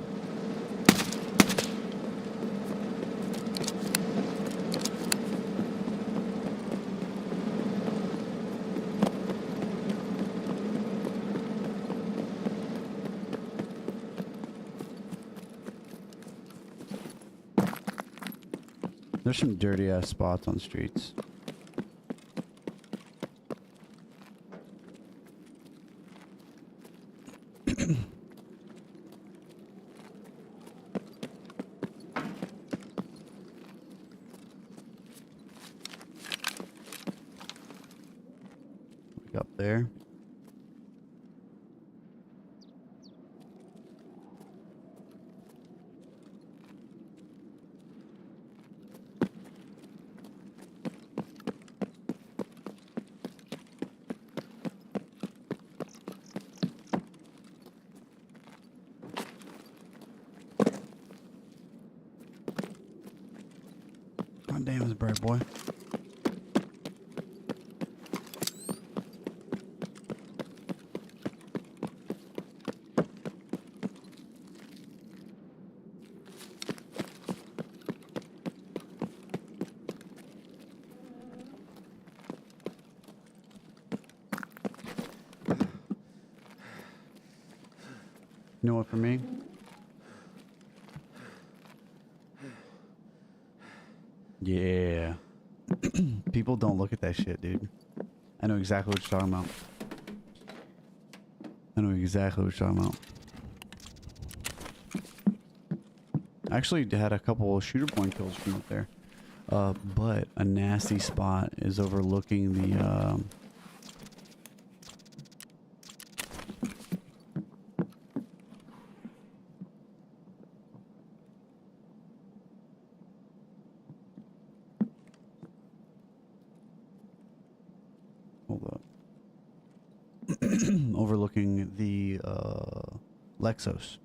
Speaker 1: There's some dirty ass spots on streets. Up there. God damn, it's bright, boy. You know what, for me? Yeah. People don't look at that shit, dude. I know exactly what you're talking about. I know exactly what you're talking about. I actually had a couple of shooter point kills from up there. But a nasty spot is overlooking the, hold up. Overlooking the, Lexos.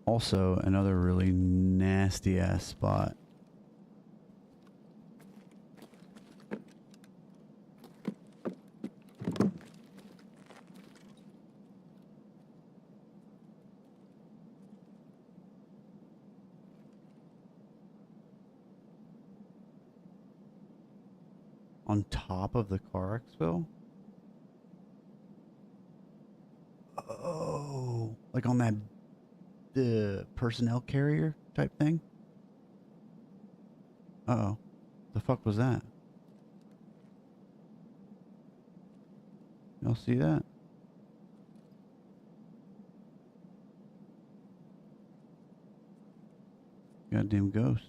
Speaker 1: Also, another really nasty ass spot. On top of the car expo? Oh, like on that, the personnel carrier type thing? Uh-oh. The fuck was that? Y'all see that? Goddamn ghost.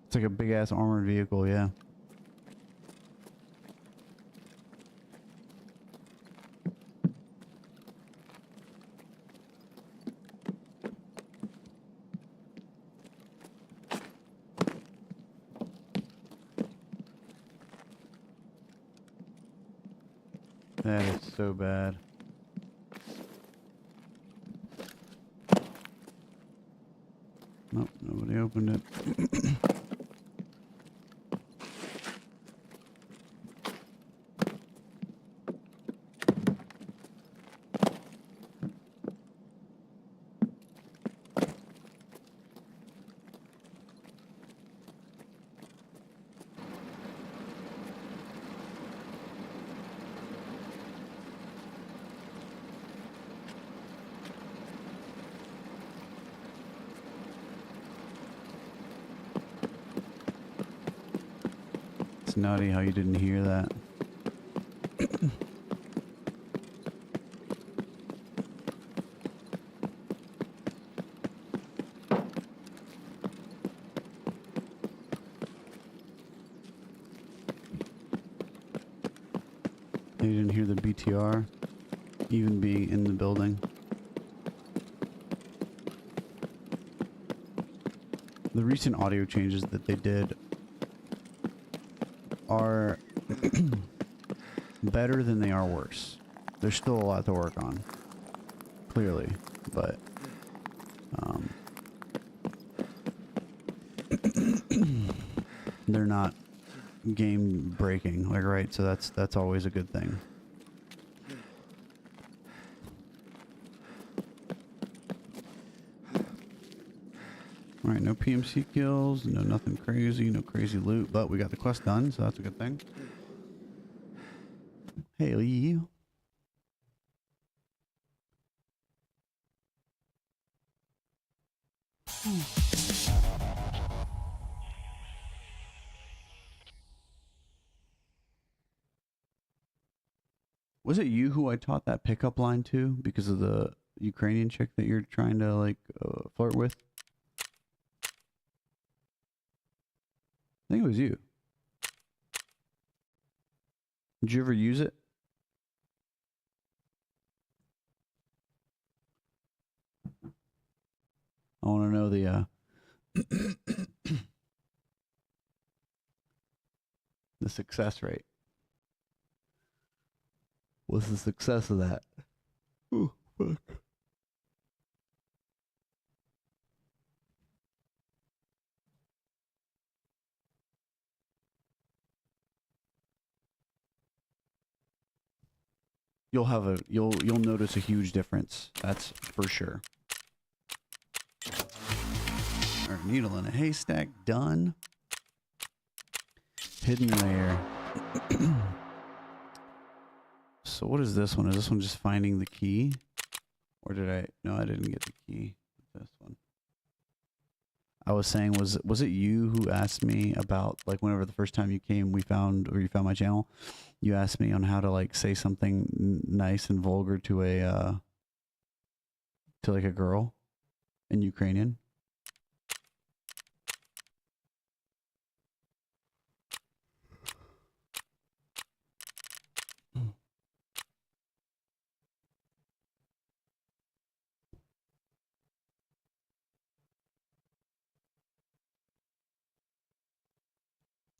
Speaker 1: It's like a big ass armored vehicle, yeah. That is so bad. Nope, nobody opened it. It's nutty how you didn't hear that. You didn't hear the BTR even being in the building. The recent audio changes that they did are better than they are worse. There's still a lot to work on, clearly, but they're not game breaking, like, right? So that's always a good thing. All right, no PMC kills, no nothing crazy, no crazy loot, but we got the quest done, so that's a good thing. Hey, Lee. Was it you who I taught that pickup line to because of the Ukrainian chick that you're trying to, like, flirt with? I think it was you. Did you ever use it? I want to know the the success rate. What's the success of that? Oh, fuck. you'll notice a huge difference. That's for sure. All right, needle in a haystack done. Hidden layer. So what is this one? Is this one just finding the key? Or did I? No, I didn't get the key. This one. I was saying, was it you who asked me about, like, whenever the first time you came, you found my channel, you asked me on how to, like, say something nice and vulgar to a to like a girl in Ukrainian.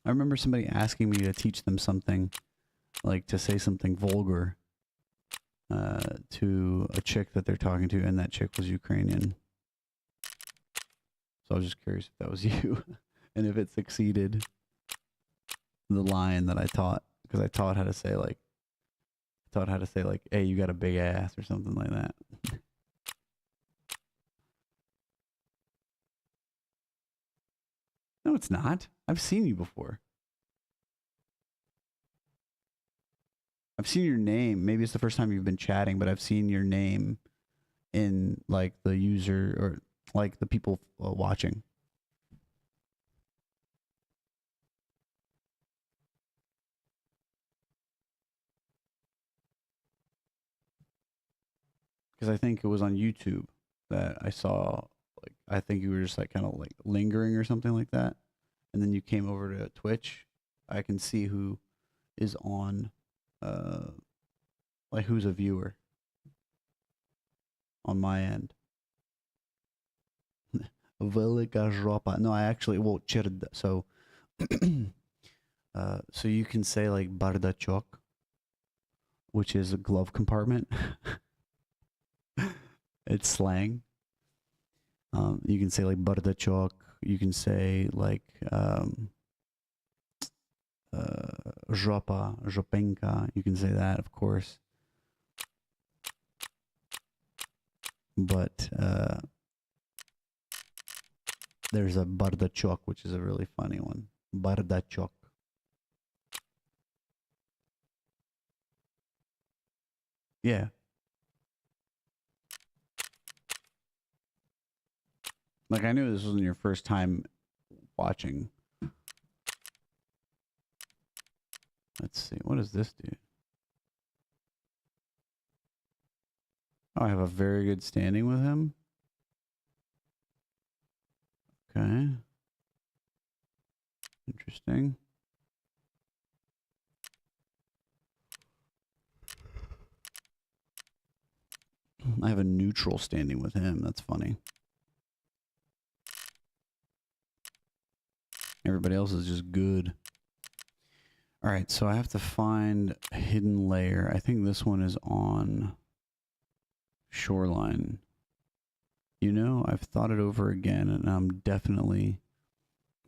Speaker 1: I remember somebody asking me to teach them something, like to say something vulgar to a chick that they're talking to, and that chick was Ukrainian. So I was just curious if that was you, and if it succeeded. The line that I taught, because I taught how to say like, hey, you got a big ass or something like that. No, it's not. I've seen you before. I've seen your name. Maybe it's the first time you've been chatting, but I've seen your name in like the user or like the people watching. Because I think it was on YouTube that I saw, like, I think you were just like kind of like lingering or something like that. And then you came over to Twitch. I can see who is on, like who's a viewer on my end. Velika жопа. No, I actually, well, so, so you can say like bardachok, which is a glove compartment. It's slang. You can say like bardachok. You can say like жопа, жопенka. You can say that, of course. But there's a bardachok, which is a really funny one. Bardachok. Yeah. Like, I knew this wasn't your first time watching. Let's see. What does this do? Oh, I have a very good standing with him. Okay. Interesting. I have a neutral standing with him. That's funny. Everybody else is just good. All right, so I have to find a hidden layer. I think this one is on shoreline. You know, I've thought it over again, and I'm definitely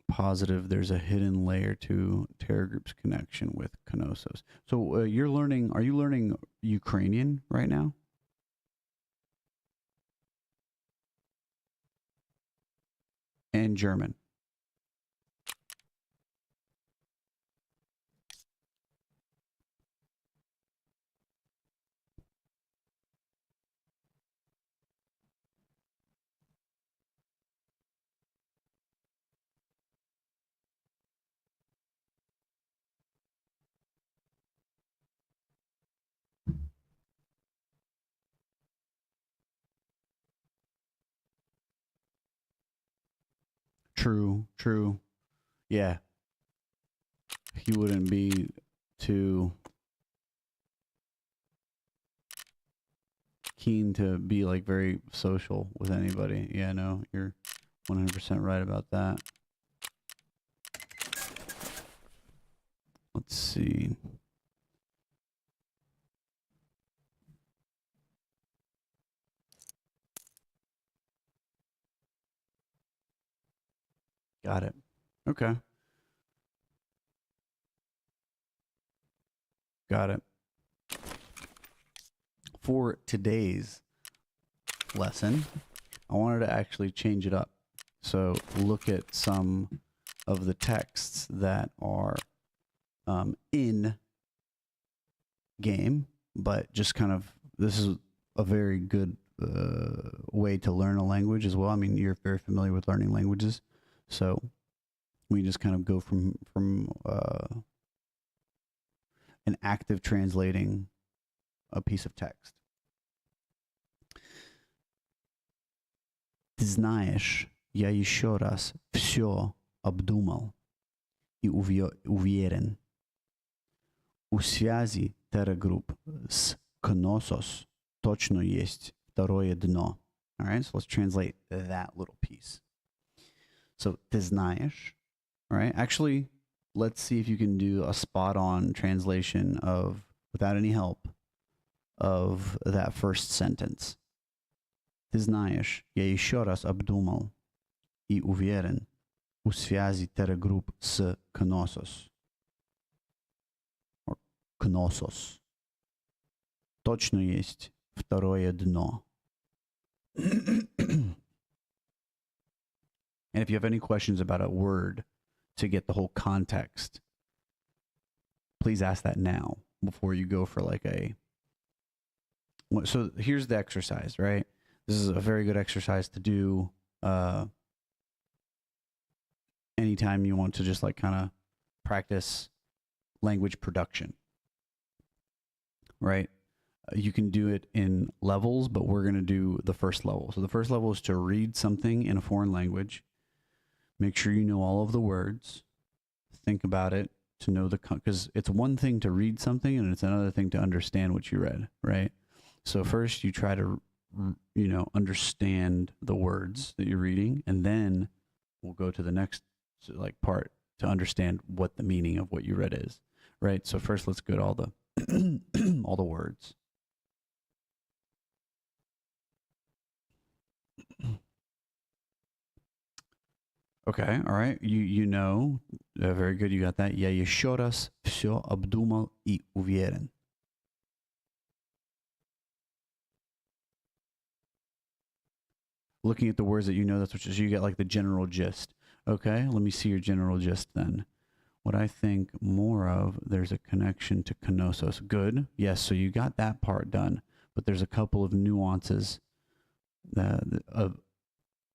Speaker 1: positive there's a hidden layer to Terror Group's connection with Knossos. So you're learning, are you learning Ukrainian right now? And German. True, true. Yeah. He wouldn't be too keen to be like very social with anybody. Yeah, no, you're 100% right about that. Let's see. Got it. Okay. Got it. for today's lesson, I wanted to actually change it up. So look at some of the texts that are in game, but just kind of, this is a very good way to learn a language as well. I mean, you're very familiar with learning languages, so we just kind of go from an active translating a piece of text. Ты знаешь, я еще раз все обдумал и уверен. У связи терагрупп с Knossos точно есть второе дно. All right, so let's translate that little piece. So, ты знаешь, all right? Actually, let's see if you can do a spot-on translation of, without any help, of that first sentence. Ты знаешь, я еще раз обдумал и уверен, у связи терагрупп с Knossos. Or Knossos. Точно есть второе дно. And if you have any questions about a word to get the whole context, please ask that now before you go for like a... So here's the exercise, right? This is a very good exercise to do anytime you want to just like kind of practice language production, right? You can do it in levels, but we're going to do the first level. So the first level is to read something in a foreign language. Make sure you know all of the words. Think about it to know the... Because it's one thing to read something and it's another thing to understand what you read, right? So first you try to, you know, understand the words that you're reading, and then we'll go to the next like part to understand what the meaning of what you read is, right? So first let's go to all the all the words. Okay, all right. You know, very good. You got that. Я еще раз все обдумал и уверен. Looking at the words that you know, that's what you get, like the general gist. Okay, let me see your general gist then. What I think more of, there's a connection to Knossos. Good. Yes, so you got that part done, but there's a couple of nuances to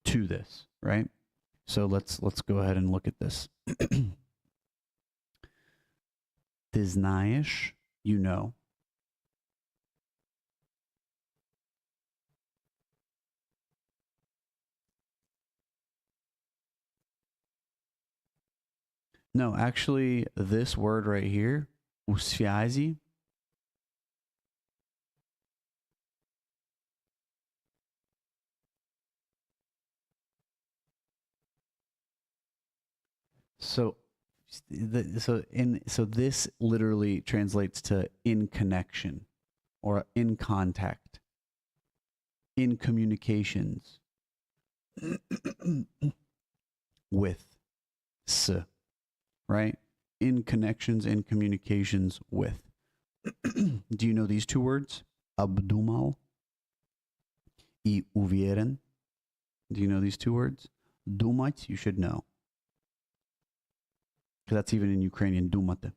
Speaker 1: this, right? So let's go ahead and look at this. Ты знаешь, you know. No, actually, this word right here, у связи, so this literally translates to in connection or in contact, in communications with, right? In connections, in communications with. Do you know these two words? Abdumal y uvieren. Do you know these two words? Думать, you should know. Because that's even in Ukrainian, думати.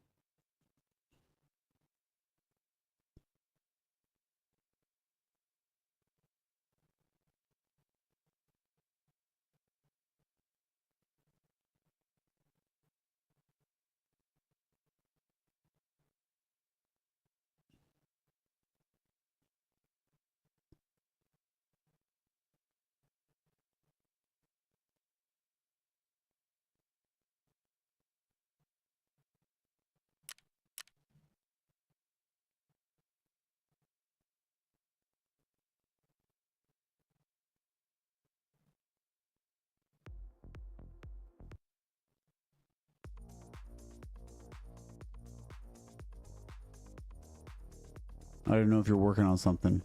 Speaker 1: I don't know if you're working on something.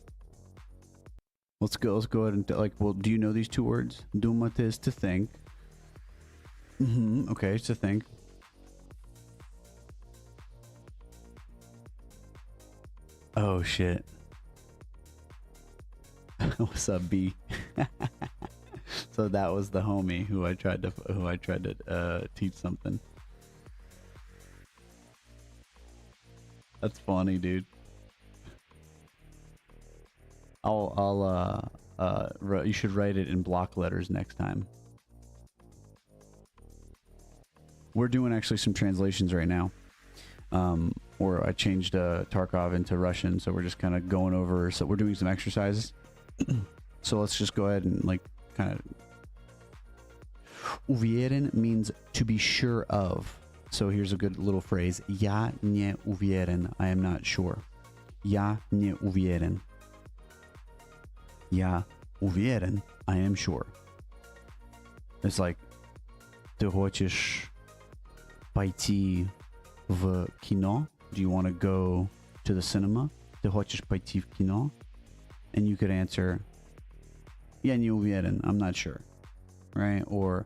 Speaker 1: Let's go ahead and like, well, do you know these two words? Думать is to think. Okay, it's to think. Oh shit. What's up, B? So that was the homie who I tried to teach something. That's funny, dude. You should write it in block letters next time. We're doing actually some translations right now. Or I changed Tarkov into Russian, so we're just kind of going over. So we're doing some exercises. So let's just go ahead and like kind of. Uvieren means to be sure of. So here's a good little phrase. Я не уверен. I am not sure. Я не уверен. Я уверен. I am sure. It's like ты хочешь пойти в кино? Do you want to go to the cinema? Ты хочешь пойти в кино? And you could answer, я не уверен, I'm not sure. Right? Or,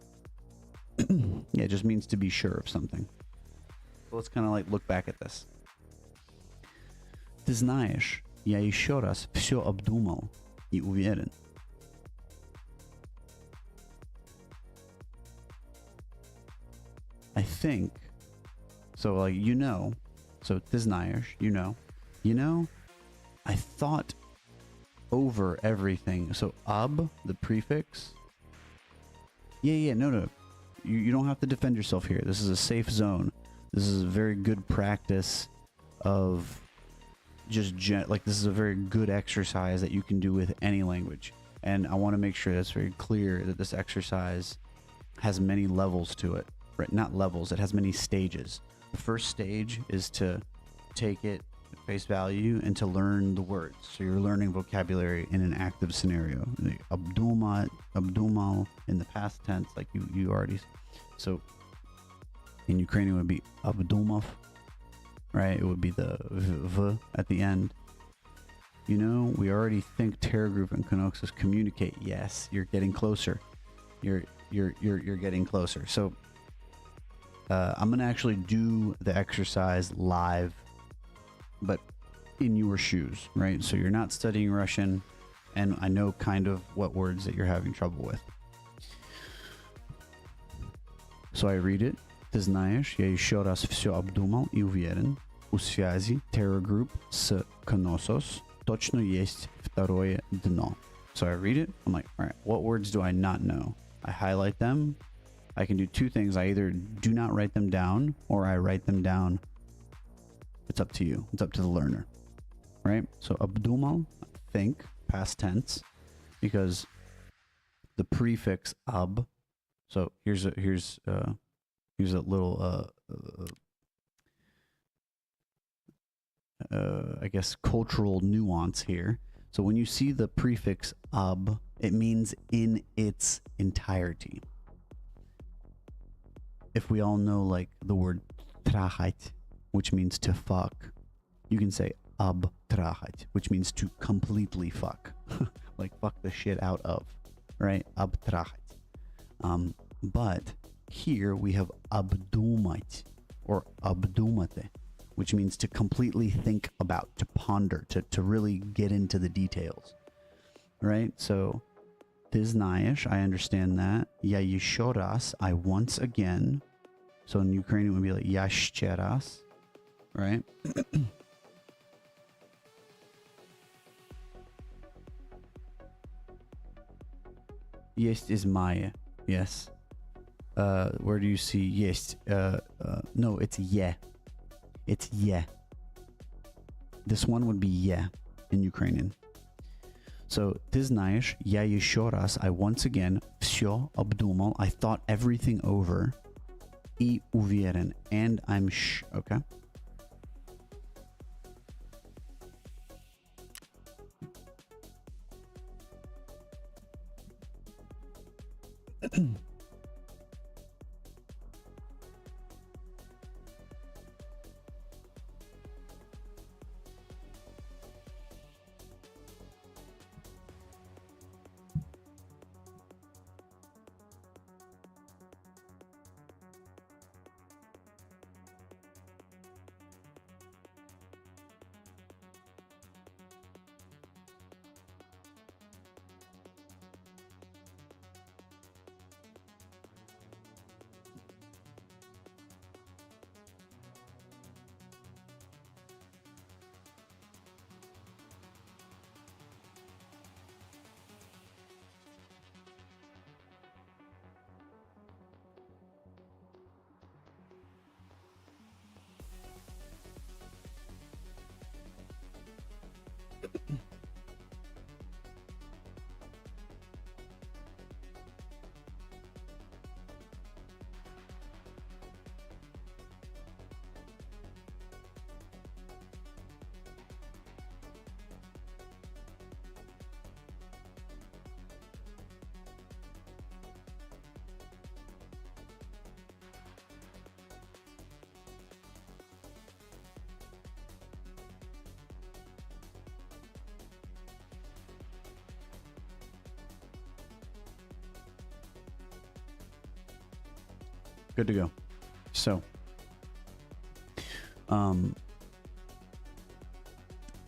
Speaker 1: yeah, it just means to be sure of something. So let's kind of like look back at this. Ты знаешь, я еще раз все обдумал и уверен. I think, so like, you know, so ты знаешь, you know, I thought over everything. So the prefix. Yeah, no. You don't have to defend yourself here. This is a safe zone. This is a very good practice of just like this is a very good exercise that you can do with any language. And I want to make sure that's very clear that this exercise has many levels to it. Right? Not levels, it has many stages. The first stage is to take it at face value and to learn the words. So you're learning vocabulary in an active scenario. Abdumal in the past tense, like you already. So in Ukrainian it would be abdumov, right? It would be the v at the end. You know, we already think Terra Group and Kenoxis communicate. Yes, you're getting closer. You're getting closer. So I'm gonna actually do the exercise live, but in your shoes, right? So you're not studying Russian, and I know kind of what words that you're having trouble with. So I read it. Ты знаешь, я еще раз все обдумал и уверен, у связи Terra Group с Knossos точно есть второе дно. So I read it. I'm like, all right, what words do I not know? I highlight them. I can do two things. I either do not write them down or I write them down. It's up to you. It's up to the learner, right? So abdumal, think, past tense, because the prefix ab. So here's a little I guess cultural nuance here. So when you see the prefix ab, it means in its entirety. If we all know like the word trachать, which means to fuck, you can say abtrachать, which means to completely fuck. Like fuck the shit out of, right? Abtrachать. But here we have abdumat or abdumate, which means to completely think about, to ponder, to really get into the details, right? So ты знаешь, I understand that. Я еще раз, I once again. So in Ukrainian it would be like я ще раз, right? Есть is мае, yes. Where do you see есть? No, it's ye. It's ye. This one would be ye in Ukrainian. So, ты знаешь, я еще раз, I once again, все обдумал, I thought everything over, и уверен, and I'm okay? Good to go. So,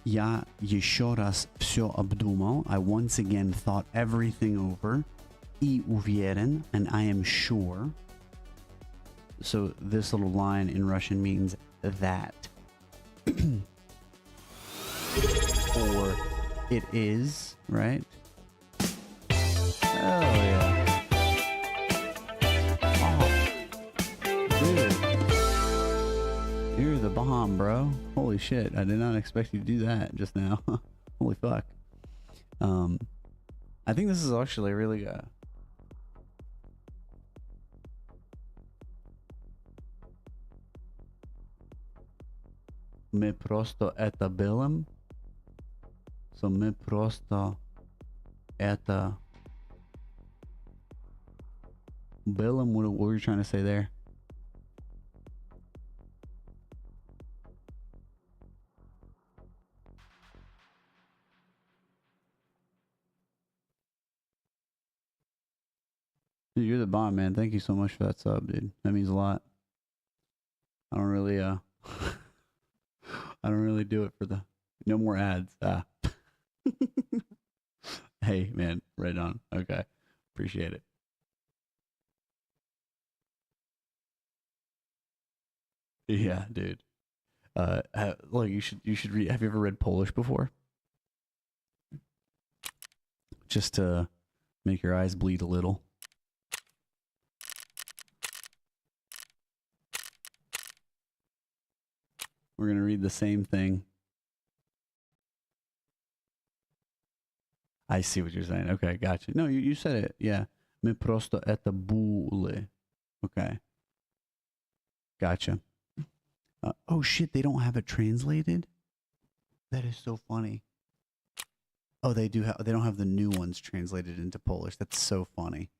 Speaker 1: я еще раз все обдумал. I once again thought everything over. И уверен, and I am sure. So this little line in Russian means that. Or it is, right? Oh, yeah. Oh, dude. You're the bomb, bro. Holy shit. I did not expect you to do that just now. Holy fuck. I think this is actually really Мы просто это делаем. So мы просто это делаем. What were you trying to say there? Dude, you're the bomb, man. Thank you so much for that sub, dude. That means a lot. I don't really I don't really do it for the no more ads. Hey, man, right on. Okay. Appreciate it. Yeah, dude. Look, you should read. Have you ever read Polish before? Just to make your eyes bleed a little. We're gonna read the same thing. I see what you're saying. Okay, gotcha. No, you said it. Yeah. Мы просто это були. Okay. Gotcha. Oh shit, they don't have it translated? That is so funny. Oh, they do have. They don't have the new ones translated into Polish. That's so funny.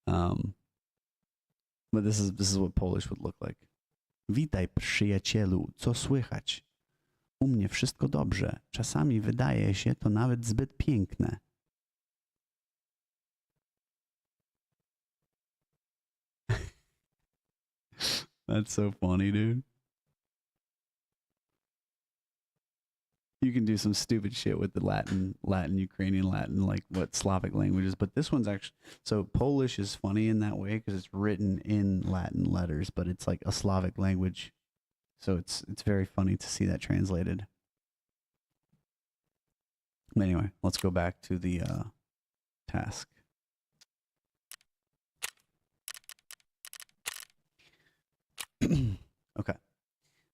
Speaker 1: But this is what Polish would look like. Witaj, przyjacielu, co słychać? U mnie wszystko dobrze. Czasami wydaje się to nawet zbyt piękne. That's so funny, dude. You can do some stupid shit with the Latin, Ukrainian Latin, like what Slavic languages. But this one's actually, so Polish is funny in that way because it's written in Latin letters, but it's like a Slavic language. So it's very funny to see that translated. Anyway, let's go back to the task. Okay.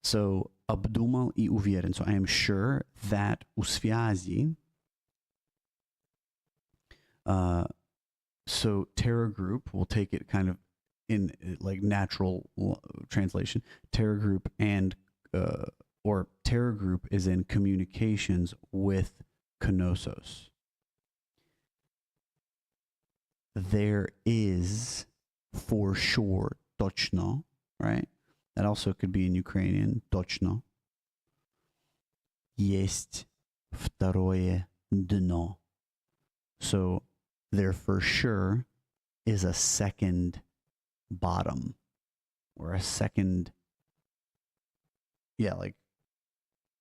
Speaker 1: So обдумал и уверен. So I am sure that у связи. So Terra Group, we'll take it kind of in like natural translation. Terra Group and or Terra Group is in communications with Knossos. There is for sure точно, right? That also could be in Ukrainian, точно. Есть второе дно. So there for sure is a second bottom or a second, yeah, like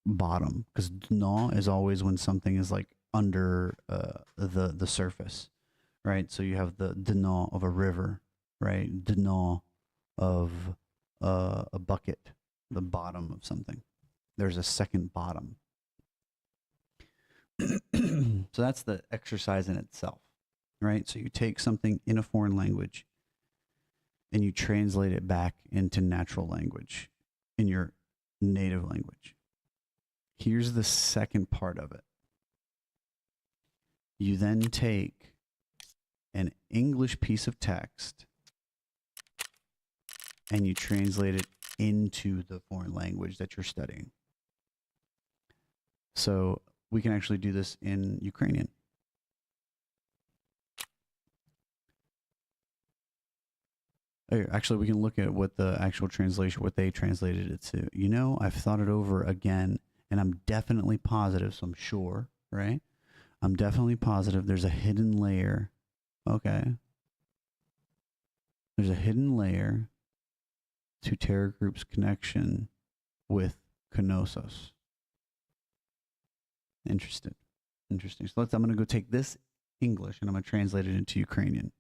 Speaker 1: bottom. Because dno is always when something is like under the surface, right? So you have the dno of a river, right? Dno of a bucket, the bottom of something. There's a second bottom. So that's the exercise in itself, right? So you take something in a foreign language and you translate it back into natural language in your native language. Here's the second part of it. You then take an English piece of text and you translate it into the foreign language that you're studying. So we can actually do this in Ukrainian. Actually, we can look at what the actual translation, what they translated it to. You know, I've thought it over again, and I'm definitely positive, so I'm sure, right? I'm definitely positive there's a hidden layer. Okay. There's a hidden layer to terror group's connection with Knossos. Interesting. So I'm going to go take this English and I'm going to translate it into Ukrainian.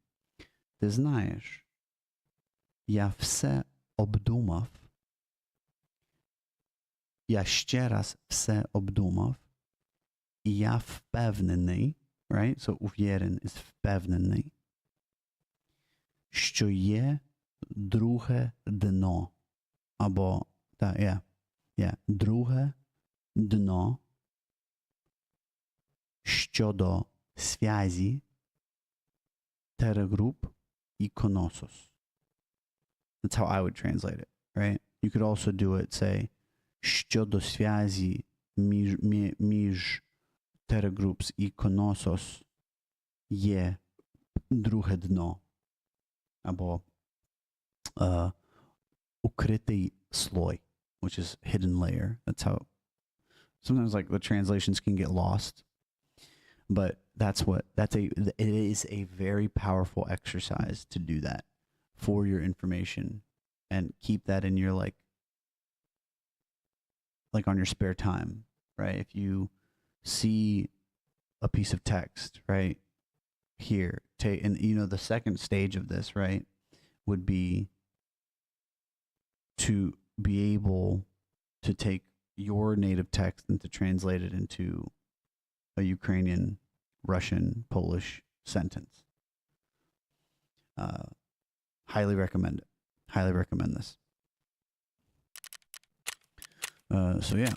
Speaker 1: Ти знаєш, я все обдумав. Я ще раз все обдумав. І я впевнений, right? So, уверен is впевнений, що є друге дно. Або, друге дно щодо зв'язі терагруп і Knossos. That's how I would translate it, right? You could also do it, say, щодо зв'язі між терагрупс і Knossos є друге дно. Або укритий слой, which is hidden layer. That's how sometimes like the translations can get lost, but it is a very powerful exercise to do that for your information and keep that in your like on your spare time, right? If you see a piece of text, right here, and the second stage of this, right, would be to be able to take your native text and to translate it into a Ukrainian, Russian, Polish sentence. Highly recommend it. Highly recommend this. So yeah,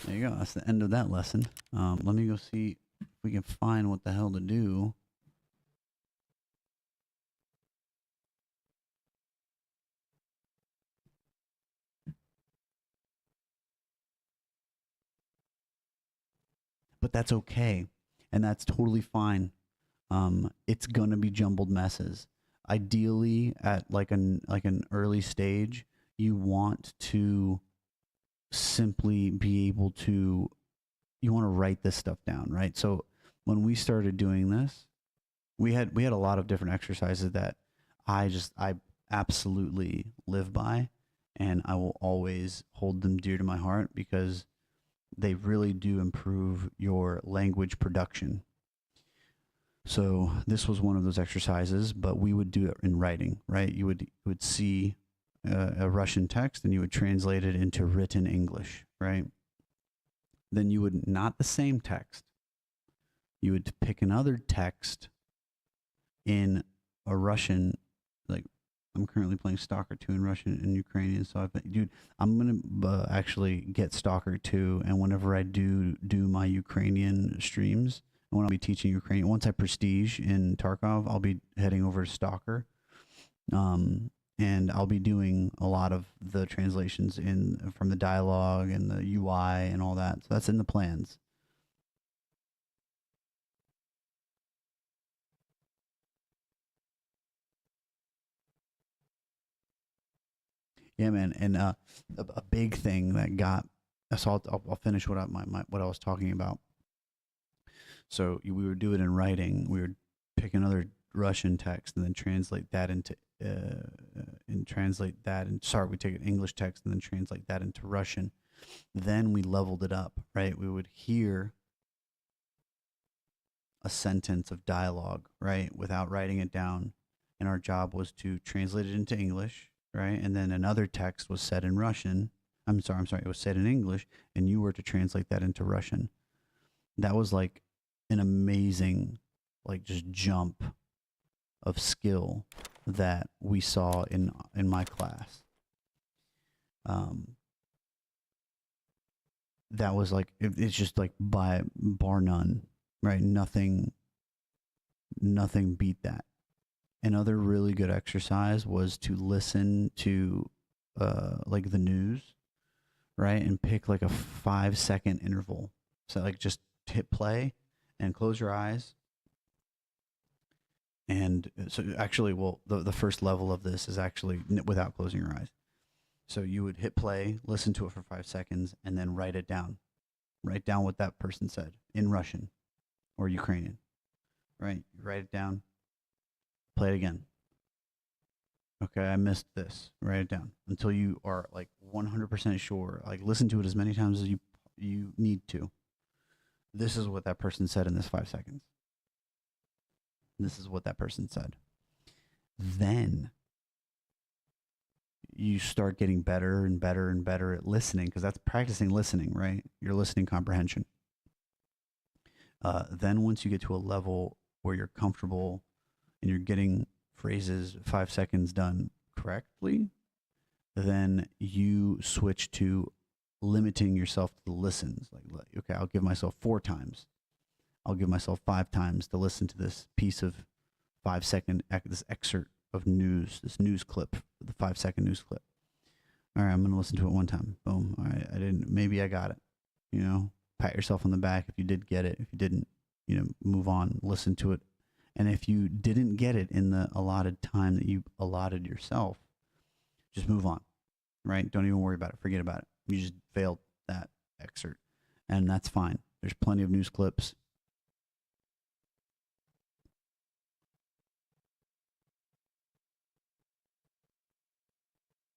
Speaker 1: there you go. That's the end of that lesson. Let me go see if we can find what the hell to do. But that's okay, and that's totally fine. It's gonna be jumbled messes. Ideally, at like an early stage, you want to simply be able to, you want to write this stuff down, right? So when we started doing this, we had a lot of different exercises that I absolutely live by, and I will always hold them dear to my heart because they really do improve your language production. So this was one of those exercises, but we would do it in writing, right? You would see a Russian text and you would translate it into written English, right? Then you would, not the same text, you would pick another text in a Russian, like I'm currently playing Stalker 2 in Russian and Ukrainian, so I'm gonna actually get Stalker 2, and whenever I do my Ukrainian streams, and when I'll be teaching Ukrainian, once I prestige in Tarkov, I'll be heading over to Stalker, and I'll be doing a lot of the translations from the dialogue and the UI and all that. So that's in the plans. Yeah, man, and a big thing that got, so I'll finish what I was talking about. So we would do it in writing. We would pick another Russian text and then translate that into we take an English text and then translate that into Russian. Then we leveled it up, right? We would hear a sentence of dialogue, right, without writing it down, and our job was to translate it into English, right? And then another text was said in Russian. I'm sorry, it was said in English, and you were to translate that into Russian. That was like an amazing, like, just jump of skill that we saw in my class. That was like, it's just like by bar none, right? Nothing beat that. Another really good exercise was to listen to like the news, right? And pick like a 5-second interval. So like just hit play and close your eyes. And so actually, well, the first level of this is actually without closing your eyes. So you would hit play, listen to it for 5 seconds, and then write it down. Write down what that person said in Russian or Ukrainian, right? Write it down, play it again. Okay, I missed this. Write it down until you are like 100% sure. Like listen to it as many times as you need to. This is what that person said in this 5 seconds. This is what that person said. Then you start getting better and better and better at listening, because that's practicing listening, right? Your listening comprehension. Then once you get to a level where you're comfortable and you're getting phrases 5 seconds done correctly, then you switch to limiting yourself to the listens. Like, okay, I'll give myself 4 times. I'll give myself 5 times to listen to this piece of 5 second, this excerpt of news, this news clip, the 5 second news clip. All right, I'm going to listen to it 1 time. Boom. All right, maybe I got it. You know, pat yourself on the back if you did get it. If you didn't, you know, move on, listen to it. And if you didn't get it in the allotted time that you allotted yourself, just move on, right? Don't even worry about it. Forget about it. You just failed that excerpt, and that's fine. There's plenty of news clips.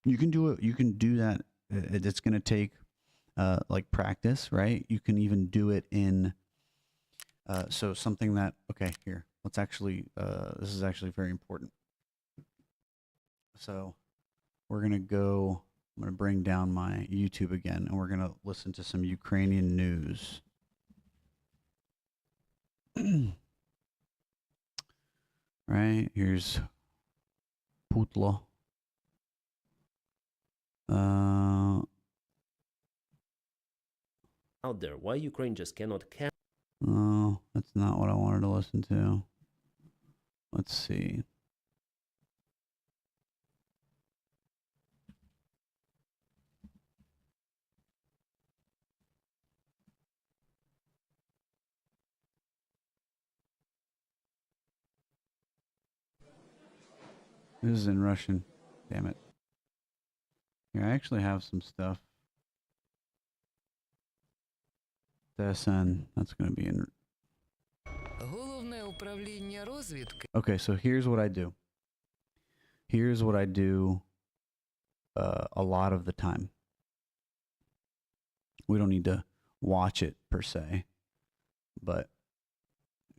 Speaker 1: You can do it. You can do that. It's going to take like practice, right? You can even do it in so something that, okay, here, let's actually, this is actually very important. So we're going to go, I'm going to bring down my YouTube again, and we're going to listen to some Ukrainian news. Right, here's Putlo.
Speaker 2: Out there, why Ukraine just cannot
Speaker 1: Oh, that's not what I wanted to listen to. Let's see. This is in Russian. Damn it. Here, I actually have some stuff. TSN, that's going to be in. Okay, so here's what I do. Here's what I do a lot of the time. We don't need to watch it per se, but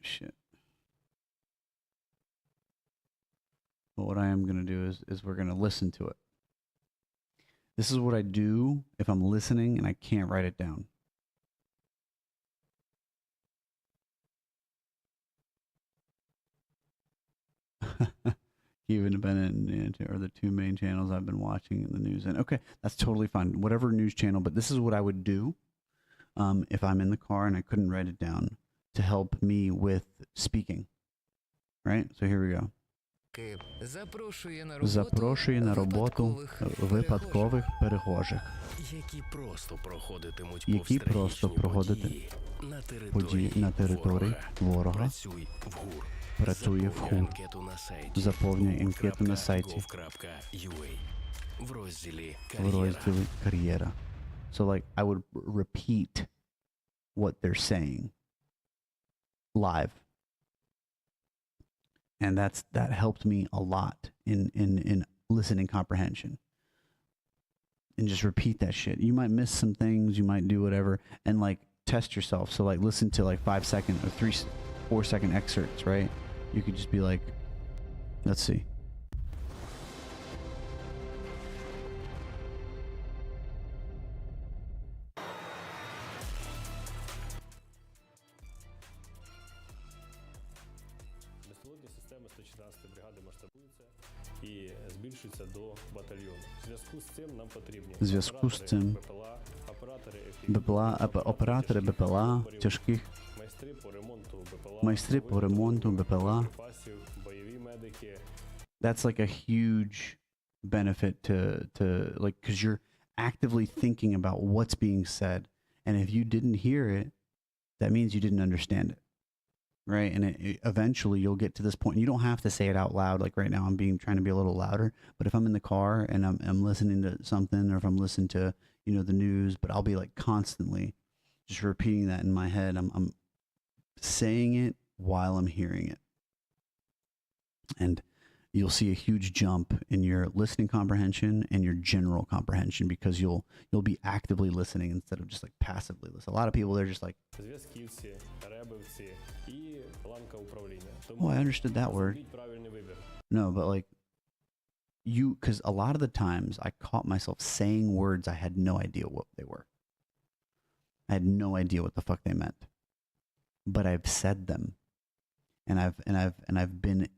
Speaker 1: shit. But what I am going to do is we're going to listen to it. This is what I do if I'm listening and I can't write it down. Kyiv Independent are the 2 main channels I've been watching in the news. And okay, that's totally fine. Whatever news channel, but this is what I would do if I'm in the car and I couldn't write it down to help me with speaking. Right? So here we go. Запрошує на роботу випадкових перехожих, які просто проходитимуть події на території ворога. Працює в ГУР. Заповнює анкету на сайті в розділі «Кар'єра». So like I would repeat what they're saying live. And that helped me a lot in listening comprehension. And just repeat that shit. You might miss some things, you might do whatever, and like test yourself. So like listen to like 5 second or 4 second excerpts, right? You could just be like, let's see.
Speaker 3: Безпілотні системи 114 бригади масштабуються і збільшуються до батальйону. В зв'язку з цим нам потрібні оператори БПЛА, тяжких, майстри по ремонту БПЛА. Бойові медики. That's like a huge benefit to like, because you're actively thinking about what's being said, and if you didn't hear it, that means you didn't understand it. Right. And eventually you'll get to this point. You don't have to say it out loud. Like right now, I'm trying to be a little louder. But if I'm in the car and I'm listening to something, or if I'm listening to, you know, the news, but I'll be like constantly just repeating that in my head. I'm saying it while I'm hearing it. And you'll see a huge jump in your listening comprehension and your general comprehension, because you'll be actively listening instead of just like passively listening. A lot of people, they're just like, oh, I understood that word. No, but like because a lot of the times I caught myself saying words I had no idea what they were. I had no idea what the fuck they meant, but I've said them, and I've been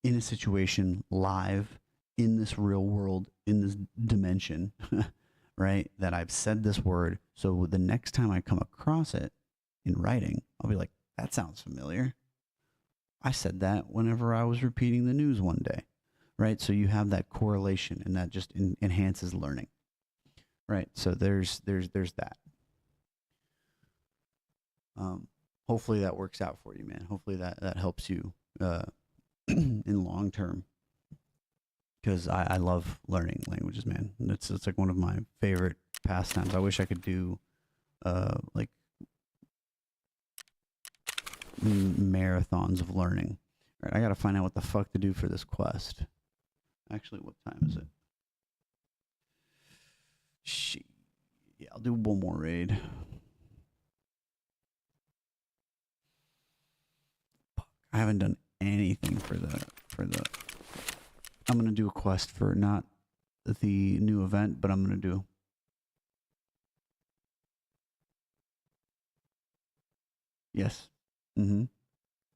Speaker 3: in a situation live in this real world, in this dimension, right? That I've said this word. So the next time I come across it in writing, I'll be like, that sounds familiar. I said that whenever I was repeating the news one day, right? So you have that correlation, and that just enhances learning, right? So there's that. Hopefully that works out for you, man. Hopefully that helps you in long term, because I love learning languages, man. It's like one of my favorite pastimes. I wish I could do like marathons of learning. All right, I gotta find out what the fuck to do for this quest. Actually, what time is it? Shit. Yeah, I'll do one more raid. I haven't done anything for the I'm gonna do a quest for not the new event, but I'm gonna do yes. 100%.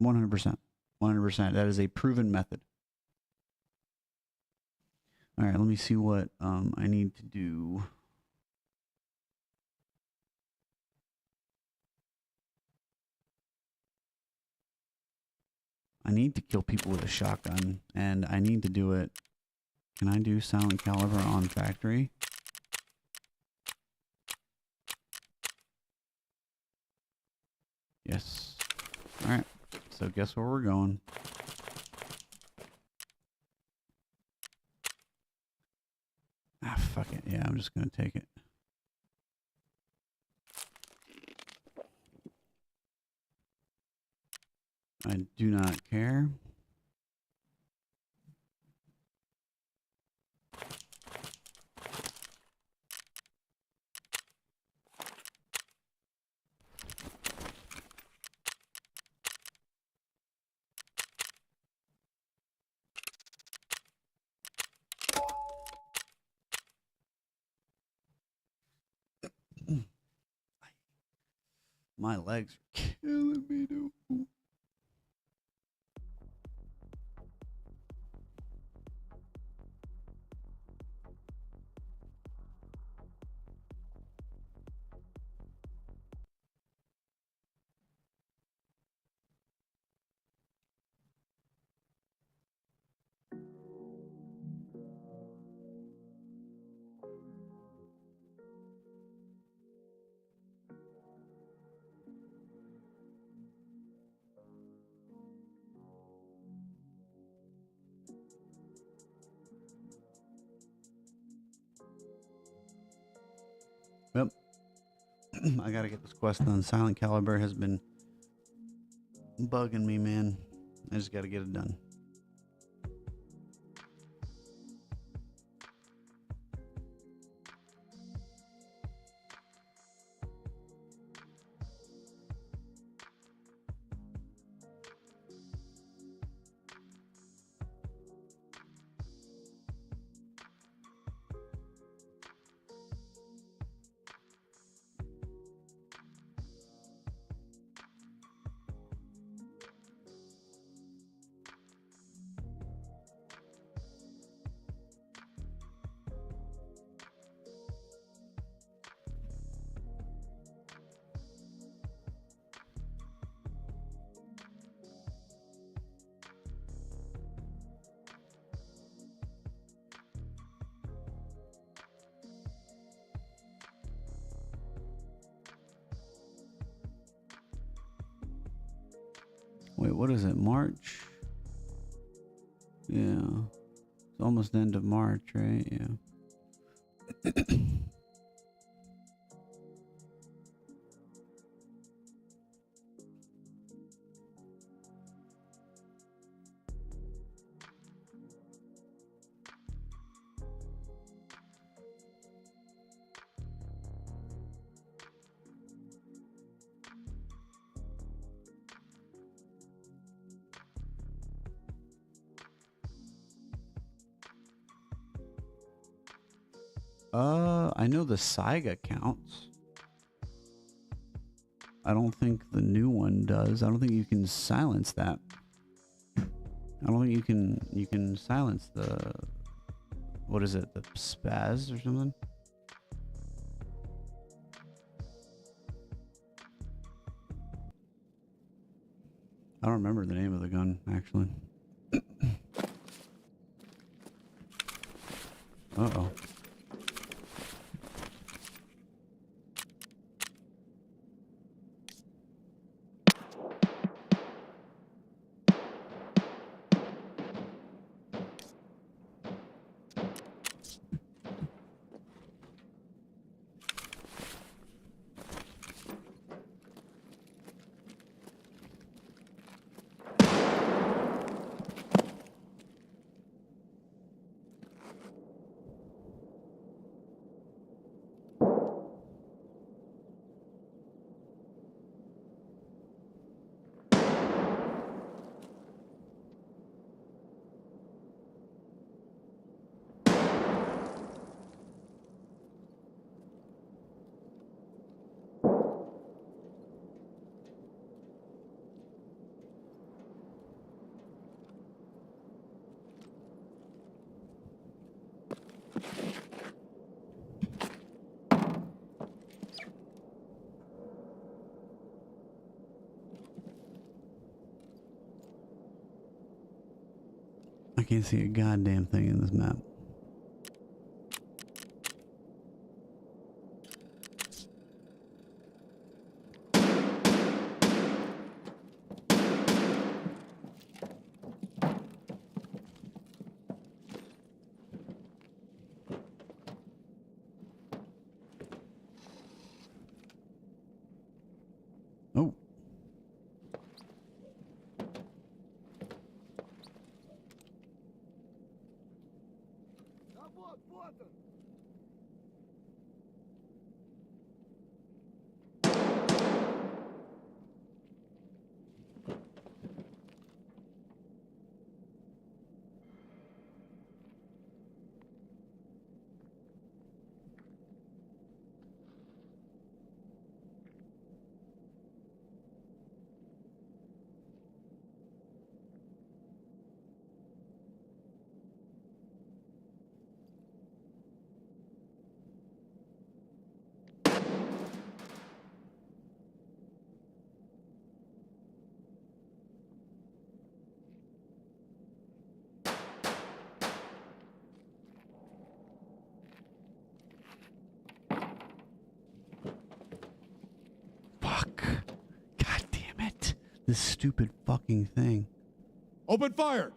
Speaker 3: 100%. That is a proven method. All right, let me see what I need to do. I need to kill people with a shotgun, and I need to do it. Can I do silent caliber on factory? Yes. All right. So guess where we're going? Ah, fuck it. Yeah, I'm just gonna take it. I do not care. My legs are killing me, dude. Yep. I gotta get this quest done. Silent Caliber has been bugging me, man. I just gotta get it done. Wait, what is it? March? Yeah. It's almost the end of March, right? Yeah. I know the Saiga counts. I don't think the new one does. I don't think you can silence that. I don't think you can silence the, what is it, the spaz or something? I don't remember the name of the gun, actually. Uh-oh. I can't see a goddamn thing in this map. Oh. Fuck. God damn it. This stupid fucking thing.
Speaker 4: Open fire!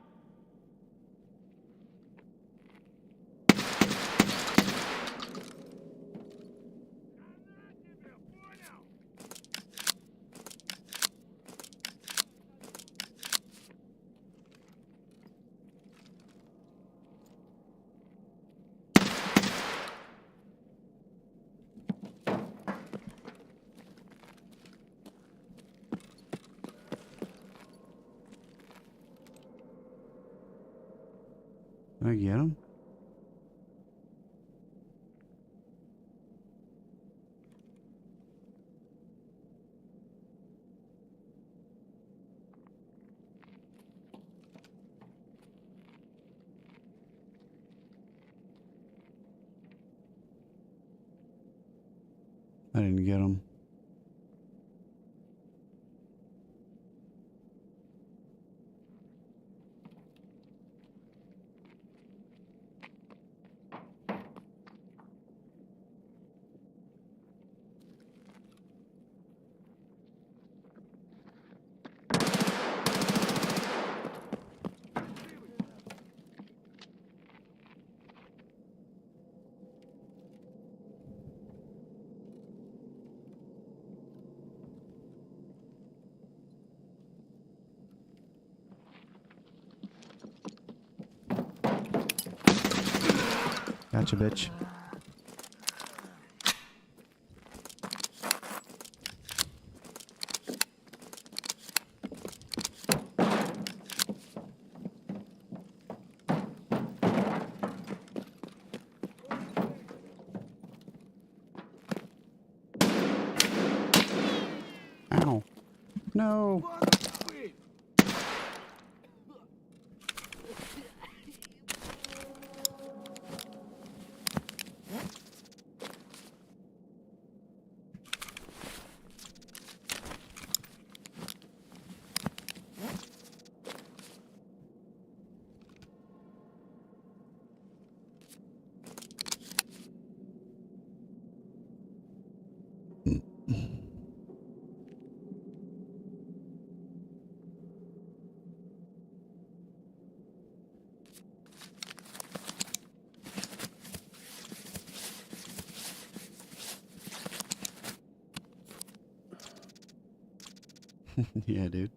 Speaker 3: Did I get him? I didn't get him. Gotcha, bitch. tunnel. No. Yeah, dude.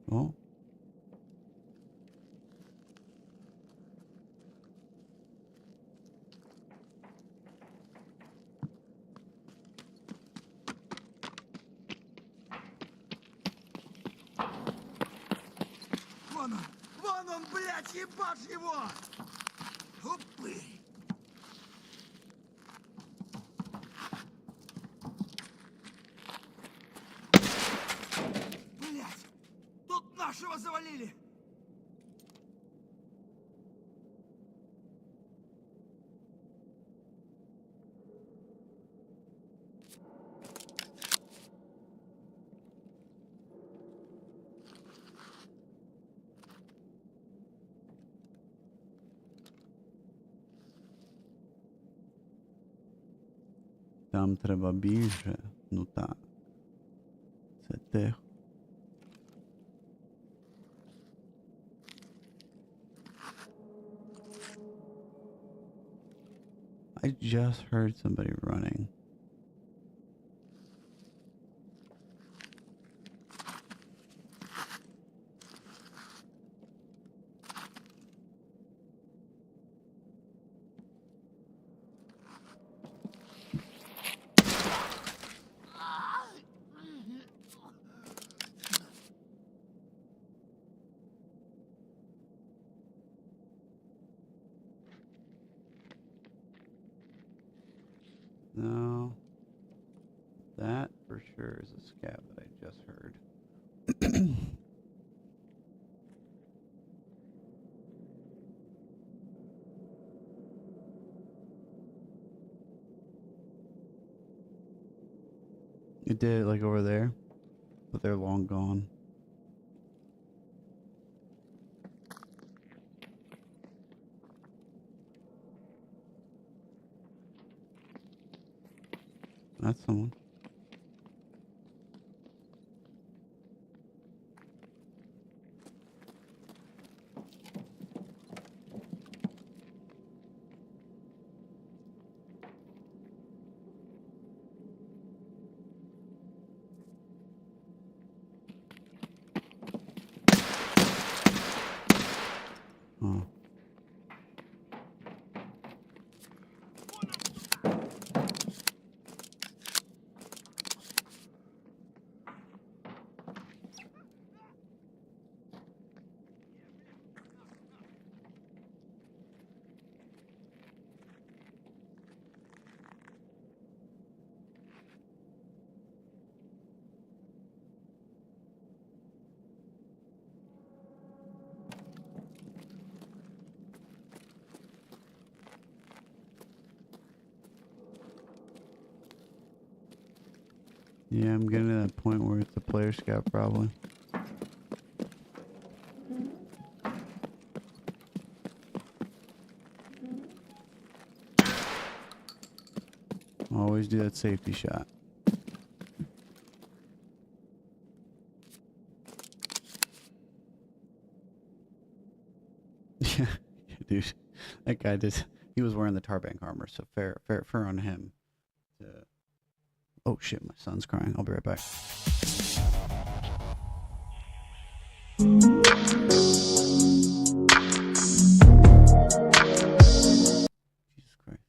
Speaker 3: Oh.
Speaker 4: Вон он, блядь, ебашь его! Упырь! Блядь! Тут нашего завалили!
Speaker 3: Там треба більше. Ну так. Це тихо. I just heard somebody running. No. That for sure is a scav that I just heard. It did, like over there, but they're long gone. That's someone. Oh. Yeah, I'm getting to that point where it's a player scout probably. Always do that safety shot. Yeah, dude. That guy he was wearing the Tarbank armor, so fair on him. Oh shit, my son's crying. I'll be right back. Jesus Christ.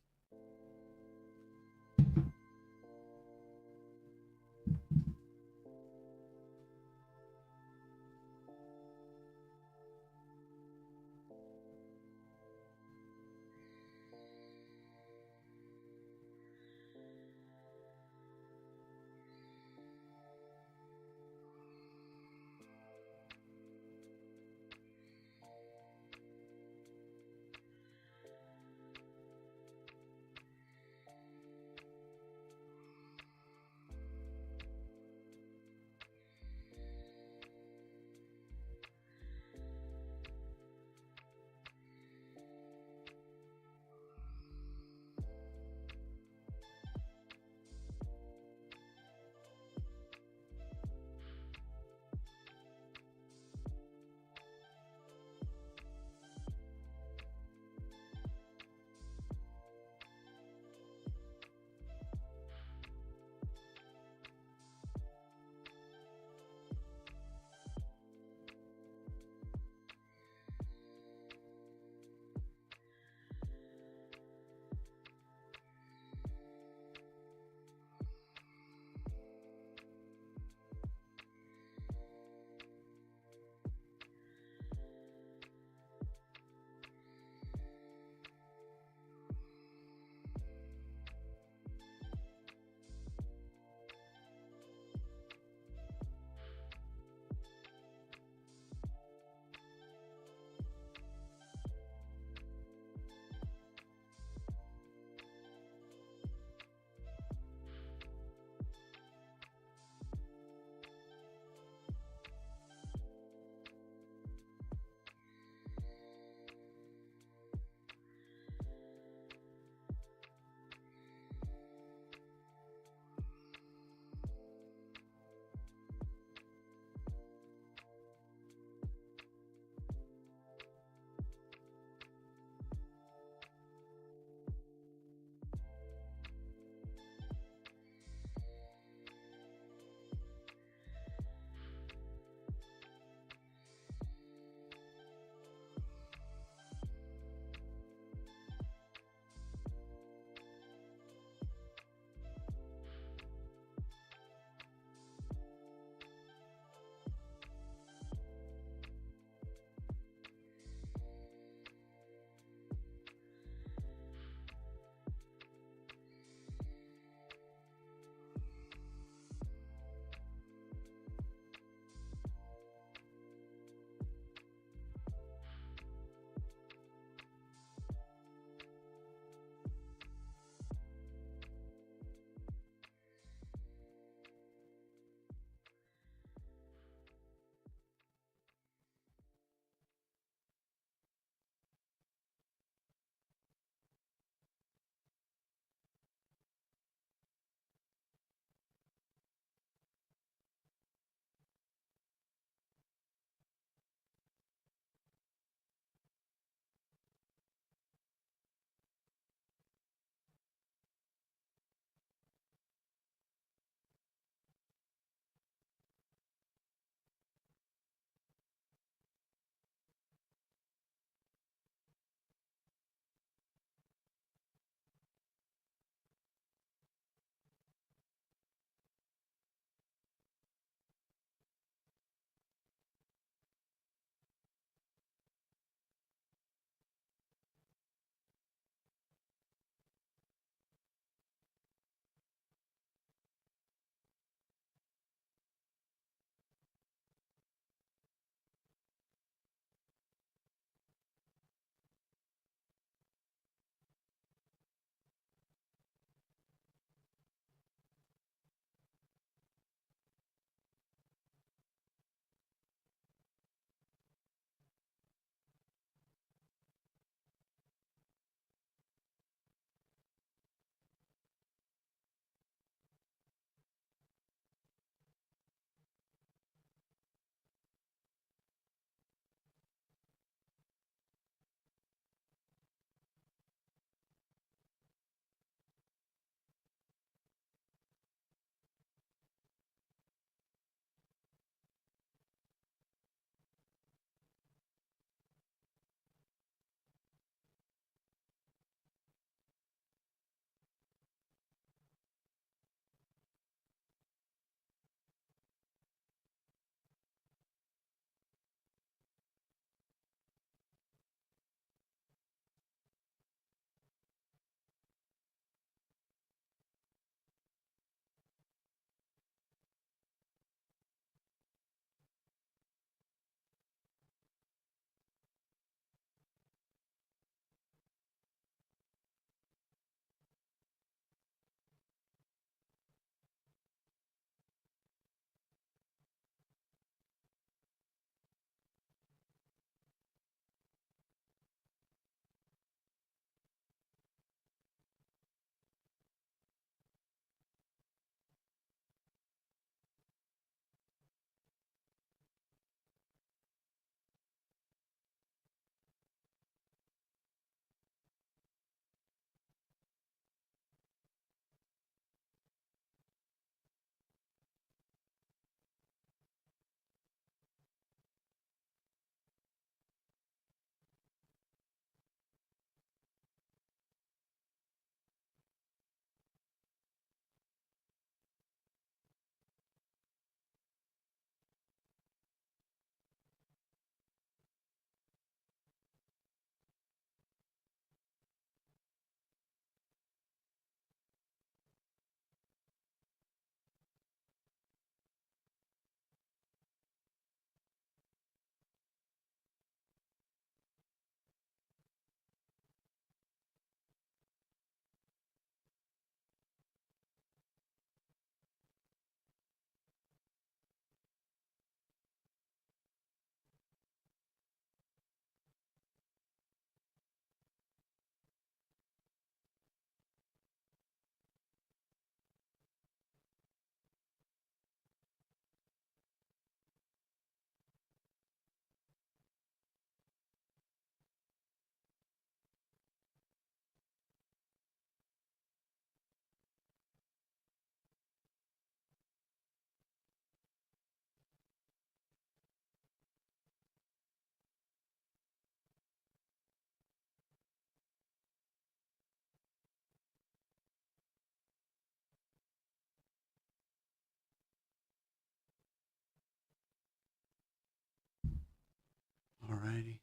Speaker 3: Alrighty.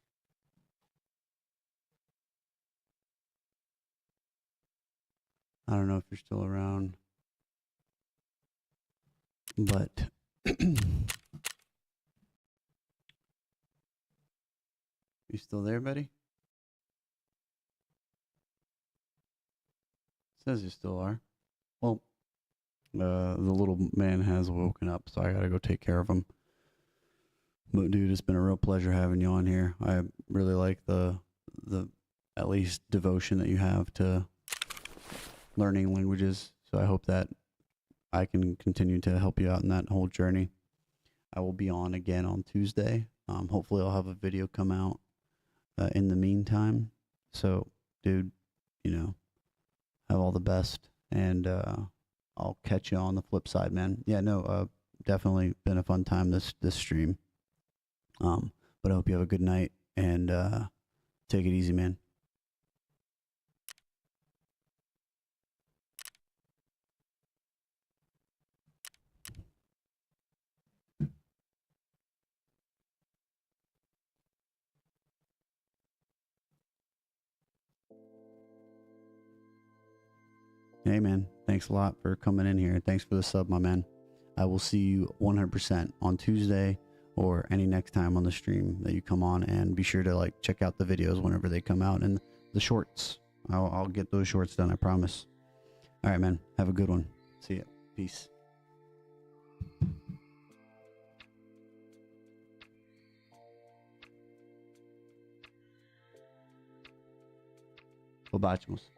Speaker 3: I don't know if you're still around, but you still there, buddy? Says you still are. Well, the little man has woken up, so I gotta go take care of him. But dude, it's been a real pleasure having you on here. I really like the at least devotion that you have to learning languages. So I hope that I can continue to help you out in that whole journey. I will be on again on Tuesday. Hopefully I'll have a video come out in the meantime. So, dude, you know, have all the best, and I'll catch you on the flip side, man. Yeah, no, definitely been a fun time this stream. But I hope you have a good night, and take it easy, man. Hey, man, thanks a lot for coming in here. Thanks for the sub, my man. I will see you 100% on Tuesday or any next time on the stream that you come on, and be sure to like check out the videos whenever they come out, and the shorts. I'll get those shorts done, I promise. All right, man. Have a good one. See ya. Peace. Побачимось.